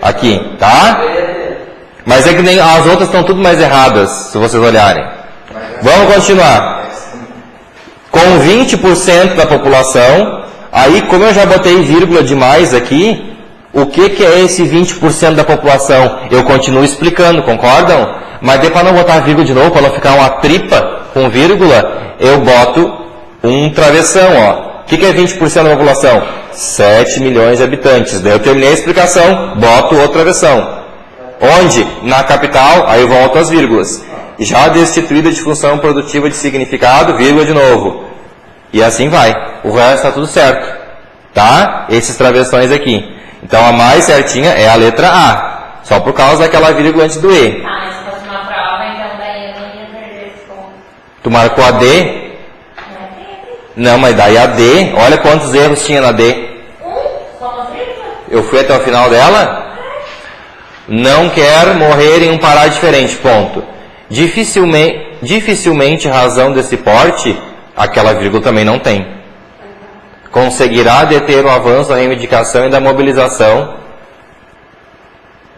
Aqui. Tá? Mas é que nem as outras estão tudo mais erradas, se vocês olharem. Vamos continuar. Com 20% da população... Aí, como eu já botei vírgula demais aqui, o que é esse 20% da população? Eu continuo explicando, concordam? Mas daí para não botar vírgula de novo, para não ficar uma tripa com vírgula, eu boto um travessão, ó. O que é 20% da população? 7 milhões de habitantes. Daí eu terminei a explicação, boto outro travessão. Onde? Na capital, aí volta as vírgulas. Já destituída de função produtiva de significado, vírgula de novo. E assim vai. O resto está tudo certo. Tá? Esses travessões aqui. Então a mais certinha é a letra A. Só por causa daquela vírgula antes do E. Ah, mas se fosse uma prova, então daí eu não ia perder esse ponto. Tu marcou a D? Não, mas daí a D, olha quantos erros tinha na D. Só uma vírgula? Eu fui até o final dela? Não quer morrer em um parar diferente, ponto. Dificilmente razão desse porte, aquela vírgula também não tem. Conseguirá deter o avanço da reivindicação e da mobilização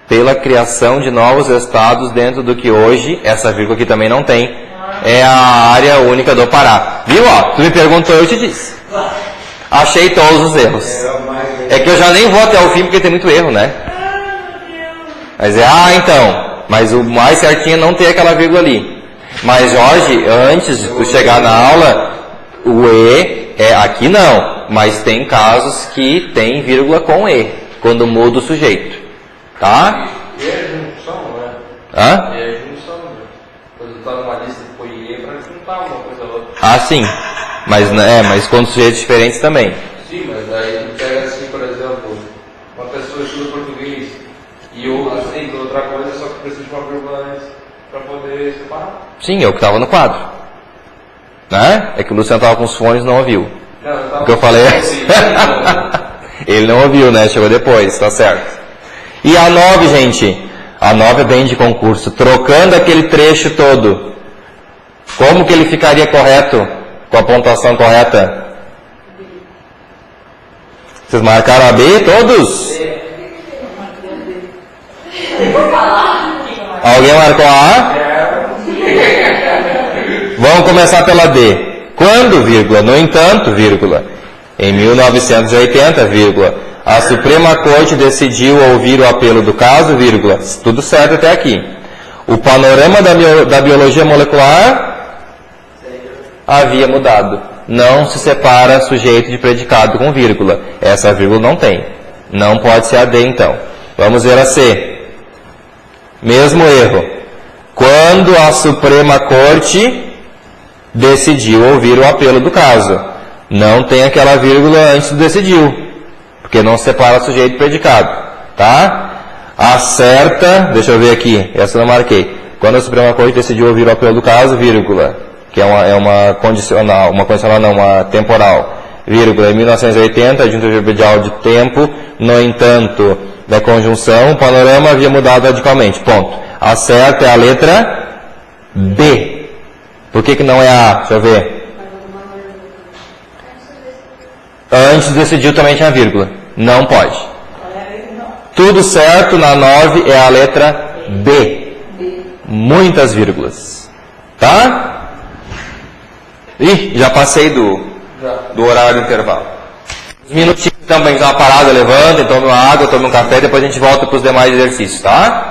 pela criação de novos estados dentro do que hoje, essa vírgula aqui também não tem, é a área única do Pará. Viu, ó? Tu me perguntou, eu te disse. Achei todos os erros. É que eu já nem vou até o fim porque tem muito erro, né? Mas então, mas o mais certinho é não ter aquela vírgula ali. Mas Jorge, antes de tu chegar na aula, o E é aqui não, mas tem casos que tem vírgula com E, quando muda o sujeito. Tá? E é junção, né? Hã? E é junção, né? Quando tá numa lista que foi E, pra juntar uma coisa a outra. Ah, sim. Mas com sujeitos diferentes também. Sim, mas daí tu pega assim, por exemplo, uma pessoa estuda português e outra aceita outra coisa, só que precisa de uma vírgula antes pra poder separar. Sim, é o que estava no quadro. Né? É que o Luciano estava com os fones e não ouviu. Não, eu tava O que eu falei é... assim, Ele não ouviu, né? Chegou depois, tá certo. E a 9, gente? A 9 é bem de concurso. Trocando aquele trecho todo, como que ele ficaria correto? Com a pontuação correta? Vocês marcaram a B, todos? Alguém marcou a A? Vamos começar pela D. Quando, vírgula, no entanto, vírgula, em 1980, vírgula, a Suprema Corte decidiu ouvir o apelo do caso, vírgula, tudo certo até aqui. O panorama da biologia molecular havia mudado. Não se separa sujeito de predicado com vírgula. Essa vírgula não tem. Não pode ser a D, então. Vamos ver a C. Mesmo erro. Quando a Suprema Corte decidiu ouvir o apelo do caso. Não tem aquela vírgula antes do decidiu. Porque não separa sujeito de predicado. Tá? Acerta, deixa eu ver aqui, essa eu não marquei. Quando a Suprema Corte decidiu ouvir o apelo do caso, vírgula, que é uma condicional, uma temporal, vírgula, em 1980, adjunto verbal de tempo, no entanto, da conjunção, o panorama havia mudado radicalmente, ponto. Acerta é a letra B. Por que não é a A? Deixa eu ver. Antes decidiu também tinha vírgula. Não pode. Tudo certo na 9 é a letra B. Muitas vírgulas. Tá? Ih, já passei do horário do intervalo. Uns minutinhos então, pra gente dar uma parada, levanta, tome uma água, tome um café, depois a gente volta para os demais exercícios, tá?